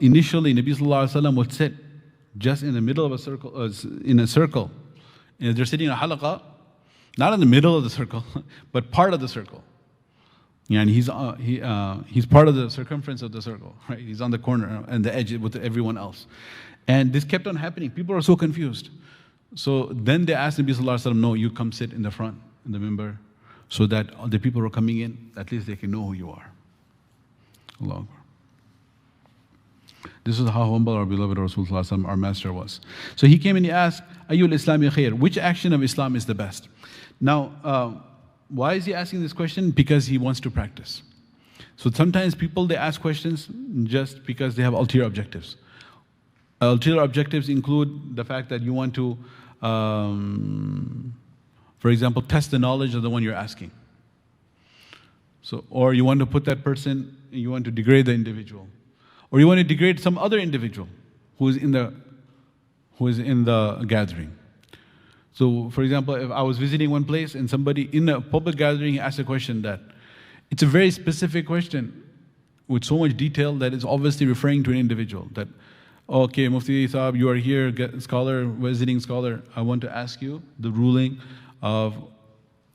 initially Nabi Sallallahu Alaihi Wasallam would sit just in the middle of a circle, in a circle. And they're sitting in a halaqah, not in the middle of the circle, but part of the circle. Yeah, and he's part of the circumference of the circle, right? He's on the corner and the edge with everyone else. And this kept on happening. People are so confused. So then they asked Nabi Sallallahu Alaihi Wasallam, no, you come sit in the front, in the minbar, so that the people who are coming in, at least they can know who you are. Allahu Akbar. This is how humble our beloved Rasulullah, our master, was. So he came and he asked, Ayyul Islami khair, which action of Islam is the best? Now, why is he asking this question? Because he wants to practice. So sometimes people, they ask questions just because they have ulterior objectives. Ulterior objectives include the fact that you want to, for example, test the knowledge of the one you're asking. So, or you want to put that person, you want to degrade the individual. Or you want to degrade some other individual who is in the gathering. So, for example, if I was visiting one place and somebody in a public gathering asked a question that, it's a very specific question with so much detail that is obviously referring to an individual. That, okay, Mufti Sahab, you are here, scholar, visiting scholar, I want to ask you the ruling of,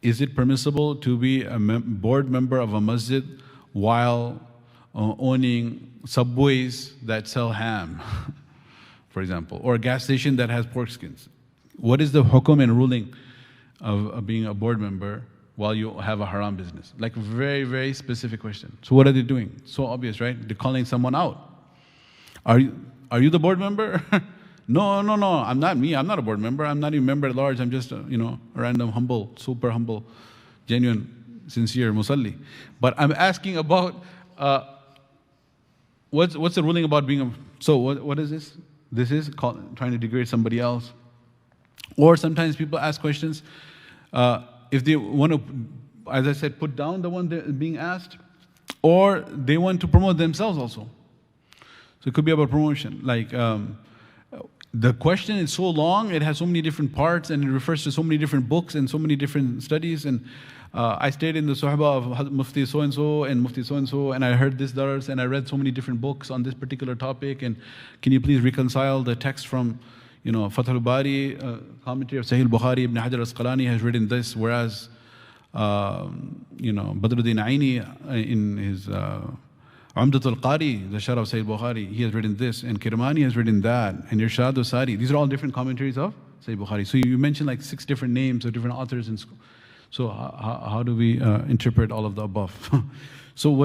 is it permissible to be a board member of a masjid while owning subways that sell ham, for example, or a gas station that has pork skins? What is the hukum and ruling of being a board member while you have a haram business? Like very, very specific question. So what are they doing? So obvious, right? They're calling someone out. Are you the board member? No, I'm not me. I'm not a board member. I'm not even a member at large. I'm just a random, humble, super humble, genuine, sincere musalli. But I'm asking about what's the ruling about being a... So what is this? This is trying to degrade somebody else. Or sometimes people ask questions if they want to, as I said, put down the one being asked, or they want to promote themselves also. So it could be about promotion. Like the question is so long, it has so many different parts, and it refers to so many different books and so many different studies. And I stayed in the Suhba of Mufti so-and-so and Mufti so-and-so, and I heard this dars, and I read so many different books on this particular topic. And can you please reconcile the text from Fath al-Bari, commentary of Sahih Al-Bukhari, Ibn Hajar Asqalani has written this, whereas Badruddin Aini in his Umdat al-Qari, the Sharh of Sahih Al-Bukhari, he has written this, and Kirmani has written that, and Irshad al-Sari. These are all different commentaries of Sahih Bukhari. So you mentioned like 6 different names of different authors in school. So how do we interpret all of the above? So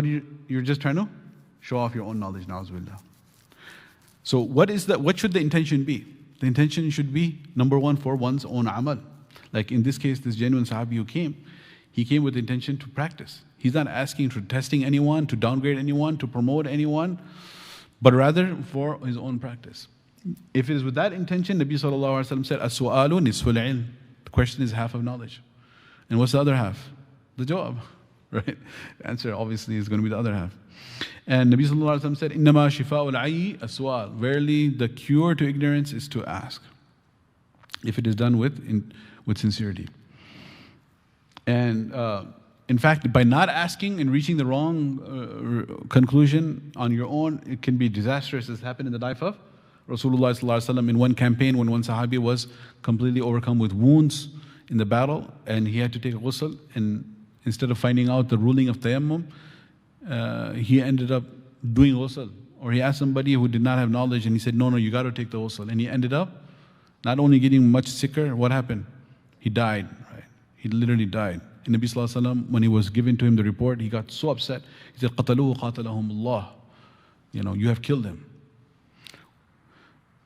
you're just trying to show off your own knowledge, na'uzubillah. So what should the intention be? The intention should be, number one, for one's own amal. Like in this case, this genuine Sahabi who came, he came with the intention to practice. He's not asking for testing anyone, to downgrade anyone, to promote anyone, but rather for his own practice. If it is with that intention, Nabi Sallallahu Alaihi Wasallam said, As-su'alu nisful ilm. The question is half of knowledge. And what's the other half? The jawab, right? The answer obviously is going to be the other half. And Nabi Sallallahu Alaihi Wasallam said, إِنَّمَا شِفَاءُ الْعَيِّ السُّؤَالُ. Verily, the cure to ignorance is to ask, if it is done with sincerity. And in fact, by not asking and reaching the wrong conclusion on your own, it can be disastrous, as happened in the life of Rasulullah Sallallahu Alaihi Wasallam in one campaign when one Sahabi was completely overcome with wounds in the battle and he had to take a ghusl, and instead of finding out the ruling of tayammum, he ended up doing ghusl. Or he asked somebody who did not have knowledge and he said, no, you got to take the ghusl. And he ended up not only getting much sicker, what happened? He died, right? He literally died. And Nabi Sallallahu Alaihi Wasallam, when he was given to him the report, he got so upset. He said, قَتَلُوهُ قَاتَلَهُمُ اللَّهُ. You have killed him.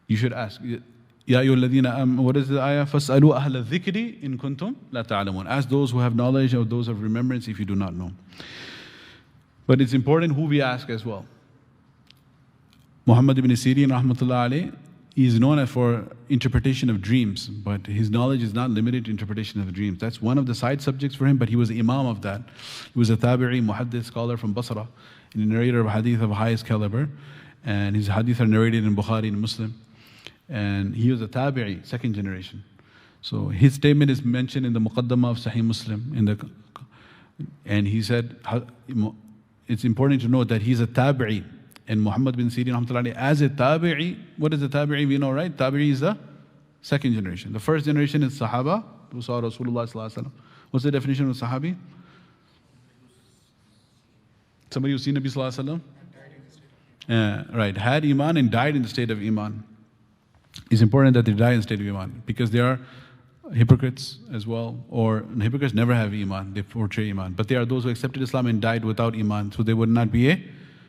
You should ask. يَا أَيُّهَا الَّذِينَ آمَنُوا. What is the ayah? فَاسْأَلُوا أَهْلَ الذِّكْرِ إِن كُنتُمْ لَا تَعْلَمُونَ. Ask those who have knowledge or those of remembrance if you do not know. But it's important who we ask as well. Muhammad ibn Sirin, rahmatullah alayh, he is known for interpretation of dreams, but his knowledge is not limited to interpretation of dreams. That's one of the side subjects for him, but he was the imam of that. He was a tabi'i, muhaddith scholar from Basra, and a narrator of hadith of highest caliber, and his hadith are narrated in Bukhari and Muslim. And he was a tabi'i, second generation. So his statement is mentioned in the muqaddamah of Sahih Muslim. And he said, it's important to note that he's a tabi'i. And Muhammad bin Sirin, as a tabi'i, what is a tabi'i? We know, right? Tabi'i is the second generation. The first generation is Sahaba, who saw Rasulullah Sallallahu Alaihi Wasallam. What's the definition of Sahabi? Somebody who's seen Nabi Sallallahu Alaihi Wasallam? Right, had Iman and died in the state of Iman. It's important that they die in the state of Iman, because they are hypocrites as well, or hypocrites never have Iman, they portray Iman. But there are those who accepted Islam and died without Iman, so they would not be a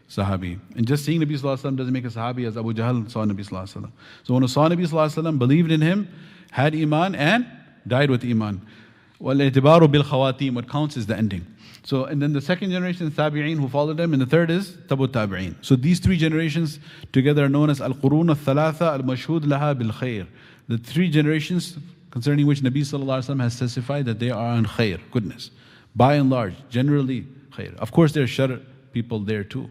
Sahabi. And just seeing Nabi Sallallahu Alaihi Wasallam doesn't make a Sahabi, as Abu Jahl saw Nabi Sallallahu Alaihi Wasallam. So one who saw Nabi Sallallahu Alaihi Wasallam, believed in him, had Iman and died with Iman. وَالْإِعْتِبَارُ بِالْخَوَاتِيمِ. What counts is the ending. So, and then the second generation is Tabi'een who followed them, and the third is Tabu Tabi'een. So these three generations together are known as Al-Qurun Al-Thalatha Al-Mashhud Laha Bil-Khair. The three generations concerning which Nabi Sallallahu Alaihi Wasallam has testified that they are on khair, goodness. By and large, generally khair. Of course there are shar people there too.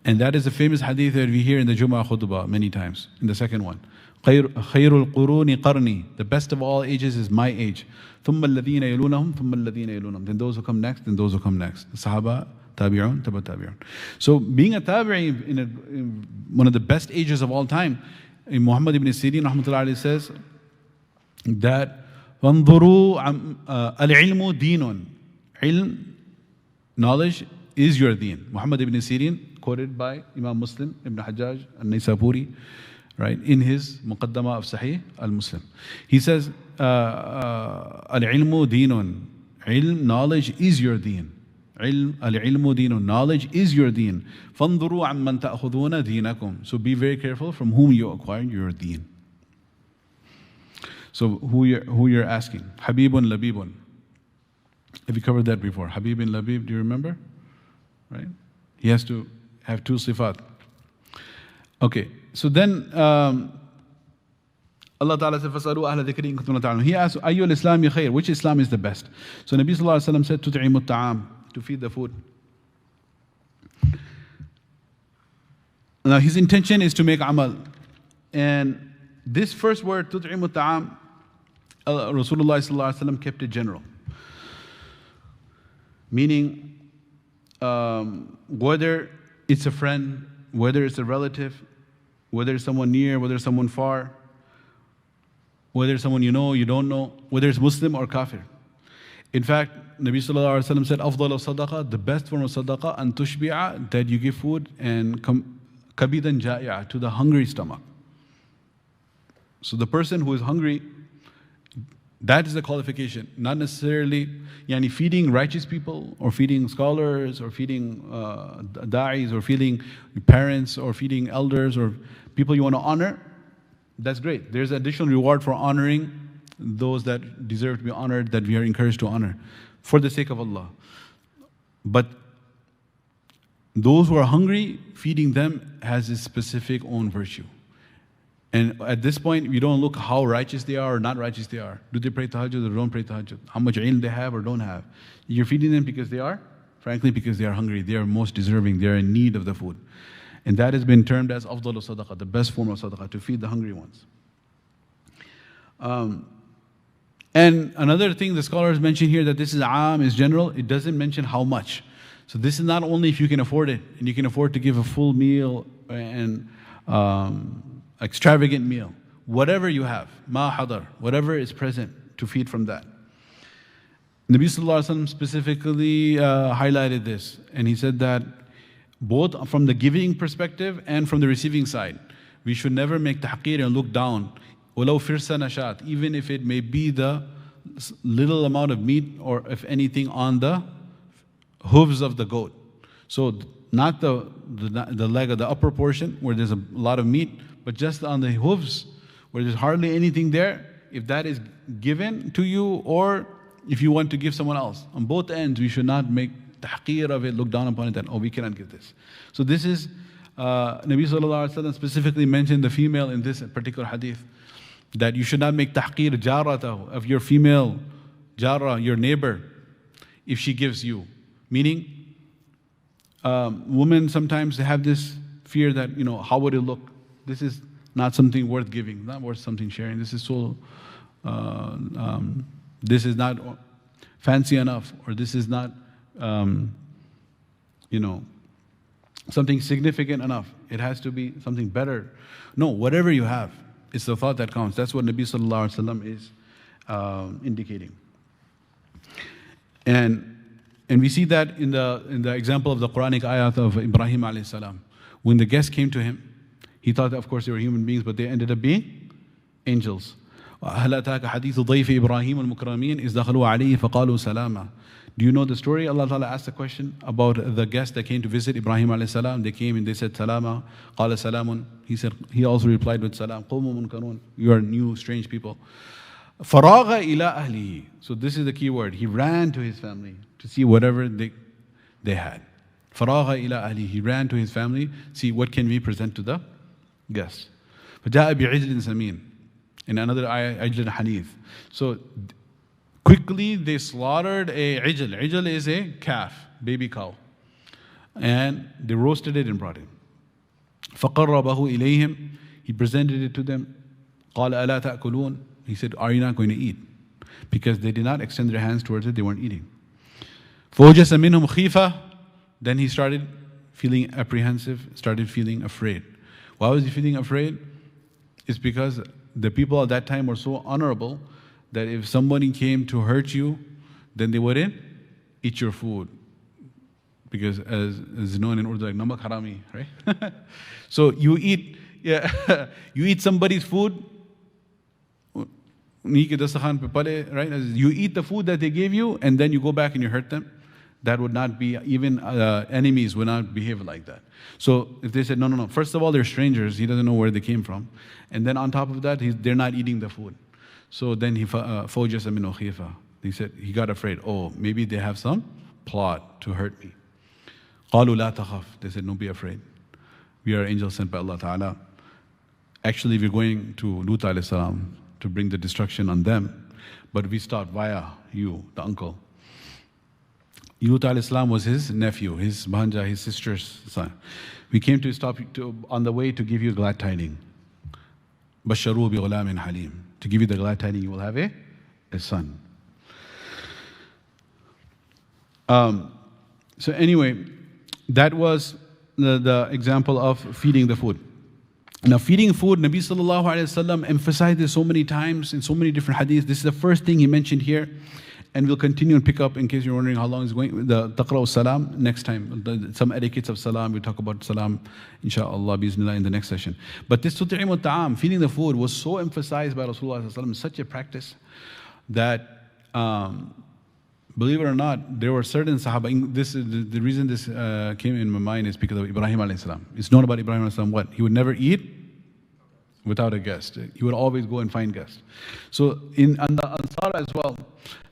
And that is a famous hadith that we hear in the Jumu'ah khutbah many times, in the second one. Khairul quruni qarni. The best of all ages is my age. ثُمَّ الَّذِينَ يَلُونَهُمْ ثُمَّ الَّذِينَ يَلُونَهُمْ. Then those who come next, then those who come next. The Sahaba, Tabi'un, Tabu Tabi'un. So being a Tabi'i in one of the best ages of all time, Muhammad ibn Sirin rahmatullahi alayhi says that وَانظُرُوا الْعِلْمُ دِينٌ. Ilm, knowledge, is your deen. Muhammad ibn Sirin, quoted by Imam Muslim ibn Hajjaj al-Naysaburi, right, in his Muqaddamah of Sahih al-Muslim. He says, al-ilmu deenun. Ilm, knowledge is your deen. Al-ilmu deenun. Knowledge is your deen. فَانظُرُوا عَمَّنْ تَأْخُذُونَ دِينَكُمْ. So be very careful from whom you acquire your deen. So who you're asking? Habibun Labibun. Have you covered that before? Habib and Labib, do you remember? Right? He has to have two sifat. Okay, so then Allah Ta'ala said, فَاسْأَلُوا أَهْلَ ذِكْرِ إِن كُنتُمْ لَا تَعْلَمُونَ. He asked, أَيُّ الْإِسْلَامِ خَيْرٌ? Which Islam is the best? So Nabi Sallallahu Alaihi Wasallam said, تُطْعِمُ الطَّعَامِ, to feed the food. Now his intention is to make amal. And this first word, تُطْعِمُ الطَّعَامِ, Rasulullah Sallallahu Alaihi Wasallam kept it general. Meaning, whether it's a friend, whether it's a relative, whether it's someone near, whether it's someone far, whether it's someone you know, you don't know, whether it's Muslim or kafir. In fact, Nabi Sallallahu Alaihi Wasallam said, أفضل الصدقة, the best form of sadaqah, أن تشبع, that you give food, and kabidan ja'i'a, to the hungry stomach. So the person who is hungry, that is the qualification, not necessarily feeding righteous people, or feeding scholars, or feeding da'is, or feeding parents, or feeding elders, or people you want to honor. That's great. There's additional reward for honoring those that deserve to be honored, that we are encouraged to honor for the sake of Allah. But those who are hungry, feeding them has a specific own virtue. And at this point, we don't look how righteous they are or not righteous they are. Do they pray tahajjud or don't pray tahajjud? How much ilm they have or don't have? You're feeding them because they are, frankly, because they are hungry. They are most deserving. They are in need of the food. And that has been termed as afdalu sadaqah, the best form of sadaqah, to feed the hungry ones. And another thing the scholars mention here, that this is aam, is general, it doesn't mention how much. So this is not only if you can afford it, and you can afford to give a full meal and extravagant meal. Whatever you have, ma hadar, whatever is present, to feed from that. Nabi Sallallahu Alaihi Wasallam specifically highlighted this, and he said that both from the giving perspective and from the receiving side, we should never make tahqir and look down. وَلَوْ فِرْسَ نَشَاتٍ, even if it may be the little amount of meat, or if anything on the hooves of the goat. So not the leg of the upper portion where there's a lot of meat, but just on the hooves where there's hardly anything there. If that is given to you, or if you want to give someone else, on both ends we should not make tahqir of it, look down upon it, and we cannot give this. So this is, Nabi Sallallahu Alaihi Wasallam specifically mentioned the female in this particular hadith, that you should not make tahqir jaratahu, of your female jara, your neighbor, if she gives you. Meaning, women sometimes have this fear that, how would it look? This is not something worth giving, not worth something sharing. This is so, this is not fancy enough, or this is not, something significant enough. It has to be something better. No, whatever you have, it's the thought that counts. That's what Nabi Sallallahu Alaihi Wasallam is indicating. And we see that in the example of the Quranic ayat of Ibrahim alayhi salam. When the guests came to him, he thought that of course they were human beings, but they ended up being angels. هَلْ أَتَاكَ حَدِيثُ ضَيْفِ إِبْرَاهِيمَ الْمُكْرَمِينَ إِذْ دَخَلُوا عَلَيْهِ فَقَالُوا سَلَامًا. Do you know the story? Allah Ta'ala asked the question about the guests that came to visit Ibrahim alayhi salam. They came and they said, Salama. Qala salamun. He also replied with salam. قَوْمُ مُنْكَرُونَ. You are new, strange people. فَرَاغَ إِلَىٰ أَهْلِهِ. So this is the key word. He ran to his family to see whatever they had. فَرَاغَ إِلَىٰ أَهْلِهِ. He ran to his family, see what can we present to the guests. فَجَاءَ بِعِجْلٍ سَمِينٍ. In another ayah, عِجْلٍ حَنِيذٍ. So quickly they slaughtered a ijl. Ijl is a calf, baby cow. And they roasted it and brought it. فَقَرَّبَهُ إِلَيْهِمْ. He presented it to them. قَالَ أَلَا تَأْكُلُونَ. He said, are you not going to eat? Because they did not extend their hands towards it, they weren't eating. فَوْجَسَ مِنْهُمْ خِيفَةً. Then he started feeling apprehensive, started feeling afraid. Why was he feeling afraid? It's because the people at that time were so honorable that if somebody came to hurt you, then they wouldn't eat your food. Because as known in Urdu, like namak harami, right? So you eat somebody's food, right? You eat the food that they gave you, and then you go back and you hurt them. That would not be, even enemies would not behave like that. So if they said, no, first of all, they're strangers, he doesn't know where they came from. And then on top of that, they're not eating the food. So then he said, he got afraid. Oh, maybe they have some plot to hurt me. قَالُوا لَا تَخَفْ. They said, don't be afraid. We are angels sent by Allah Ta'ala. Actually, we're going to Lut alayhi salam to bring the destruction on them. But we stopped via you, the uncle. Lut alayhi salam was his nephew, his bhanja, his sister's son. We came to stop on the way to give you glad tidings. بَشَّرُوا بِغُلَامٍ حَلِيمٍ. To give you the glad tidings, you will have a son. So anyway, that was the example of feeding the food. Now feeding food, Nabi Sallallahu Alaihi Wasallam emphasized this so many times in so many different hadiths. This is the first thing he mentioned here. And we'll continue and pick up, in case you're wondering how long it's going, the taqra'u salam next time. Some etiquettes of salam, we'll talk about salam, inshaAllah, bismillah, in the next session. But this tut'imu ta'am, feeding the food, was so emphasized by Rasulullah sallallahu alaihi wasallam, such a practice that, believe it or not, there were certain sahaba, the reason this came in my mind is because of Ibrahim alayhi salam. It's known about Ibrahim alayhi salam what? He would never eat without a guest. He would always go and find guests. So on the Ansar as well,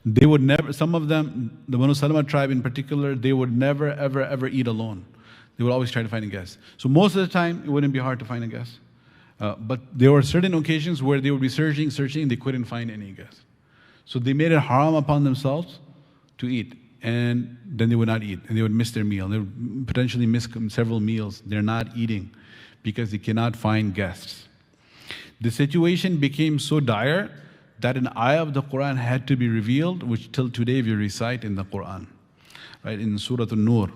they would never, some of them, the Banu Salama tribe in particular, they would never ever eat alone. They would always try to find a guest. So most of the time, it wouldn't be hard to find a guest. But there were certain occasions where they would be searching, they couldn't find any guest. So they made it haram upon themselves to eat. And then they would not eat, and they would miss their meal. They would potentially miss several meals. They're not eating because they cannot find guests. The situation became so dire that an ayah of the Quran had to be revealed, which till today we recite in the Quran, right, in Surah An-Nur.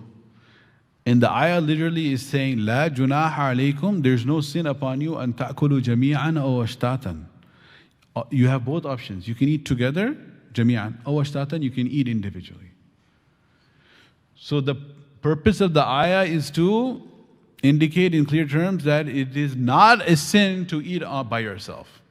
And the ayah literally is saying, "La junaha alaykum," there's no sin upon you, "an ta'kulu jami'an aw ashtatan." You have both options. You can eat together, jami'an, aw ashtatan, you can eat individually. So the purpose of the ayah is to indicate in clear terms that it is not a sin to eat by yourself.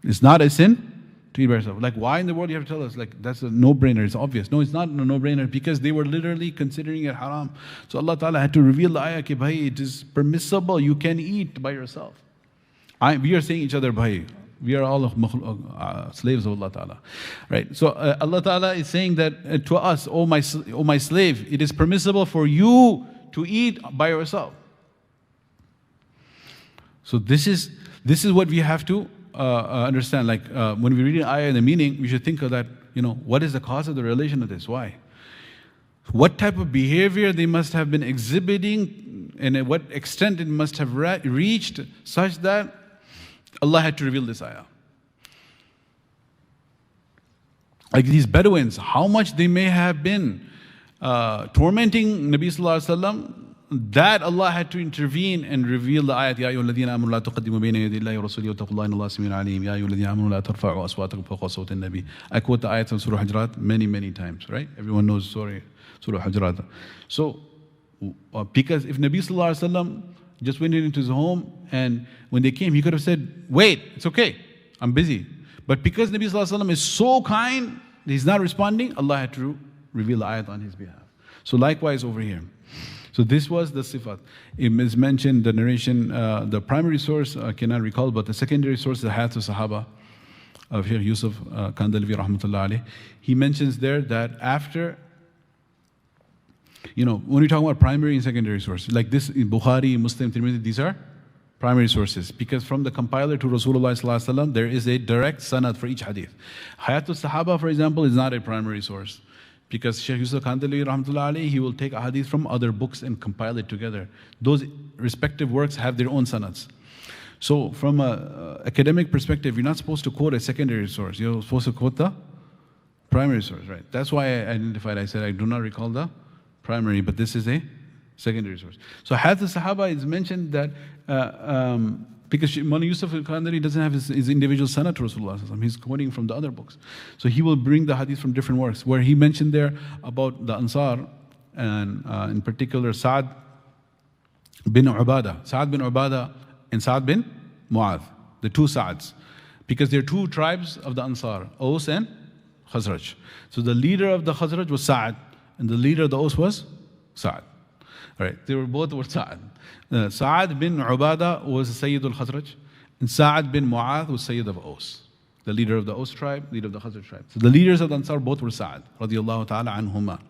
It's not a sin to eat by yourself. Like, why in the world you have to tell us? Like, that's a no-brainer. It's obvious. No, it's not a no-brainer because they were literally considering it haram. So Allah Ta'ala had to reveal the ayah ki bhai, it is permissible. You can eat by yourself. We are saying each other bhai. We are all slaves of Allah Ta'ala. Right? So Allah Ta'ala is saying that to us, oh my slave, it is permissible for you to eat by yourself. So this is what we have to understand. Like when we read an ayah and the meaning, we should think of that, what is the cause of the relation of this? Why? What type of behavior they must have been exhibiting and at what extent it must have reached such that Allah had to reveal this ayah. Like these Bedouins, how much they may have been tormenting Nabi Sallallahu Alaihi Wasallam, that Allah had to intervene and reveal the ayat, Ya ayyuhalladhina amanu la tuqaddimu bayna yaday Allahi wa rasulihi wattaqullaha inna Allaha sami'un alim. Ya ayyuhalladhina amanu la tarfa'u aswatakum fawqa sawti an-nabi. I quote the ayats of Surah Hujurat many times, right? Everyone knows Surah Hujurat. So, because if Nabi Sallallahu Alaihi Wasallam just went into his home and when they came, he could have said, wait, it's okay, I'm busy. But because Nabi Sallallahu Alaihi Wasallam is so kind, he's not responding, Allah had to reveal the ayat on his behalf. So likewise over here. So this was the sifat. It is mentioned, the narration, the primary source I cannot recall, but the secondary source is the Hayat al-Sahaba of Shaykh Yusuf Kandalawi rahmatullah alayh. He mentions there that after, when we talk about primary and secondary sources, like this in Bukhari, Muslim, Tirmidhi, these are primary sources. Because from the compiler to Rasulullah sallallahu alaihi wasallam, there is a direct sanad for each hadith. Hayat al-Sahaba, for example, is not a primary source. Because Shaykh Yusuf Kandalawi rahmatullah alayhi, he will take a hadith from other books and compile it together. Those respective works have their own sanads. So from an academic perspective, you're not supposed to quote a secondary source. You're supposed to quote the primary source, right? That's why I identified, I said I do not recall the primary, but this is a secondary source. So Hadith al-Sahaba is mentioned that because Mawlana Yusuf al-Kandari doesn't have his individual sanad to Rasulullah, he's quoting from the other books. So he will bring the hadith from different works, where he mentioned there about the Ansar, and in particular Sa'ad bin Ubadah and Sa'ad bin Mu'adh, the two Sa'ads. Because there are two tribes of the Ansar, Aus and Khazraj. So the leader of the Khazraj was Sa'ad, and the leader of the Aus was Sa'ad. All right, they were both Sa'ad. Sa'ad bin Ubadah was Sayyid al-Khazraj, and Sa'ad bin Mu'adh was Sayyid of Aus, the leader of the Aus tribe, leader of the Khazraj tribe. So the leaders of the Ansar both were Sa'ad, radiyallahu ta'ala anhuma.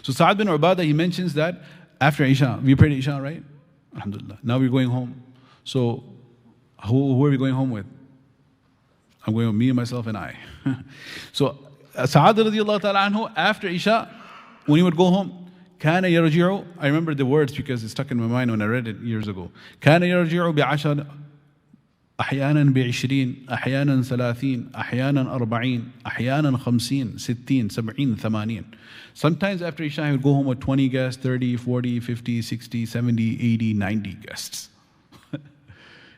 So Sa'ad bin Ubadah, he mentions that after Isha, we prayed Isha, right? Alhamdulillah. Now we're going home. So who are we going home with? I'm going with me, myself, and I. So Sa'ad radiyallahu ta'ala anhu, after Isha, when he would go home, كان يرجع, I remember the words because it stuck in my mind when I read it years ago. كان يرجع بعشر أحيانا بعشرين أحيانا ثلاثين أحيانا أربعين أحيانا خمسين ستين سبعين ثمانين. Sometimes after Isha he would go home with 20 guests, 30, 40, 50, 60, 70, 80, 90 guests.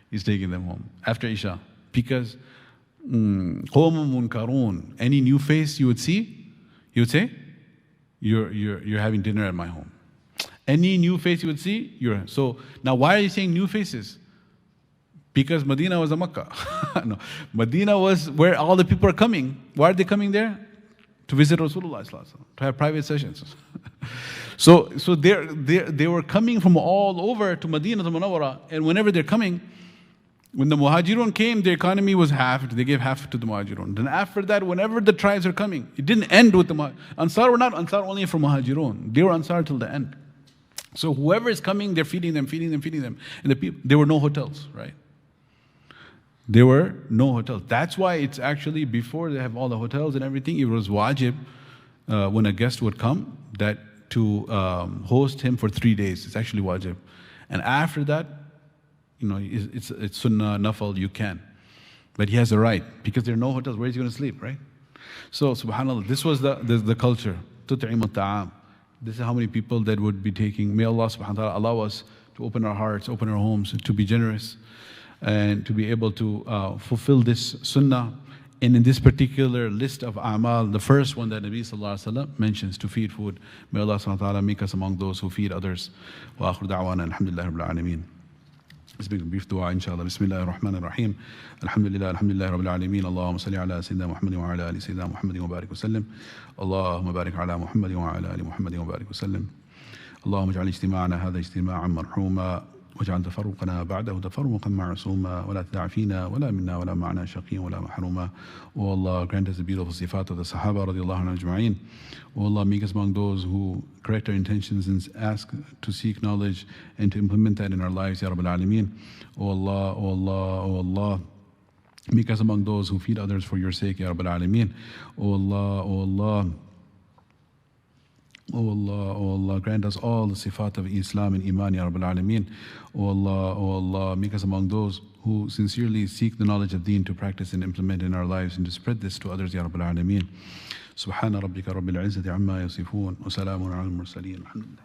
He's taking them home after Isha because قوم منكرون, any new face you would see, he would say, You're having dinner at my home. Any new face you would see, so now why are you saying new faces? Because Medina was a Makkah. No, Medina was where all the people are coming. Why are they coming there? To visit Rasulullah sallallahu alaihi wasallam, to have private sessions. So they were coming from all over to Medina to Munawwara, and whenever they're coming, when the Muhajirun came, their economy was halved. They gave half to the Muhajirun. Then after that, whenever the tribes are coming, it didn't end with the Ansar were not Ansar only for Muhajirun. They were Ansar till the end. So whoever is coming, they're feeding them, feeding them, feeding them. And the people, there were no hotels, right? There were no hotels. That's why it's actually, before they have all the hotels and everything, it was wajib when a guest would come, that to host him for 3 days. It's actually wajib. And after that, it's sunnah, nafal, you can. But he has a right, because there are no hotels. Where is he going to sleep, right? So, subhanAllah, this was the culture. تُطْعِمُ الطَّعَامِ. This is how many people that would be taking. May Allah subhanahu wa ta'ala allow us to open our hearts, open our homes, to be generous, and to be able to fulfill this sunnah. And in this particular list of a'mal, the first one that Nabi sallallahu alaihi wasallam mentions, to feed food. May Allah subhanahu wa ta'ala make us among those who feed others. Wa akhir da'wana alhamdulillahi rabbil alameen. Let's make a brief dua, inshallah. Bismillahir Rahmanir Rahim. Alhamdulillah, alhamdulillah rabbil alameen. Allahumma salli ala Sayyidina Muhammad wa ala ali Sayyidina Muhammad wa barik wa sallim. Allahumma barik ala Muhammad wa ala ali Muhammad wa barik wa sallim. Allahumma ij'al ijtima'ana hadha ijtima'an marhuma. واجعل تفرقنا بعده تفرقا معصوما ولا تدع فينا ولا منا ولا معنا شقيا ولا محروما. O Allah, grant us the beautiful sifat of the Sahaba radiallahu anhu ajma'in. O Allah, make us among those who correct our intentions and ask to seek knowledge and to implement that in our lives, Ya Rabbil Alameen. O Allah, O Allah, O Allah, make us among those who feed others for your sake, Ya Rabbil Alameen. O Allah, O Allah, O Allah, O Allah, grant us all the sifat of Islam and Iman, Ya Rabbil Alameen. O Allah, make us among those who sincerely seek the knowledge of Deen to practice and implement in our lives and to spread this to others, Ya Rabbil Alameen. Subhana rabbika rabbil izzati amma yasifun wa salamun ala al-mursaleen. Alhamdulillah.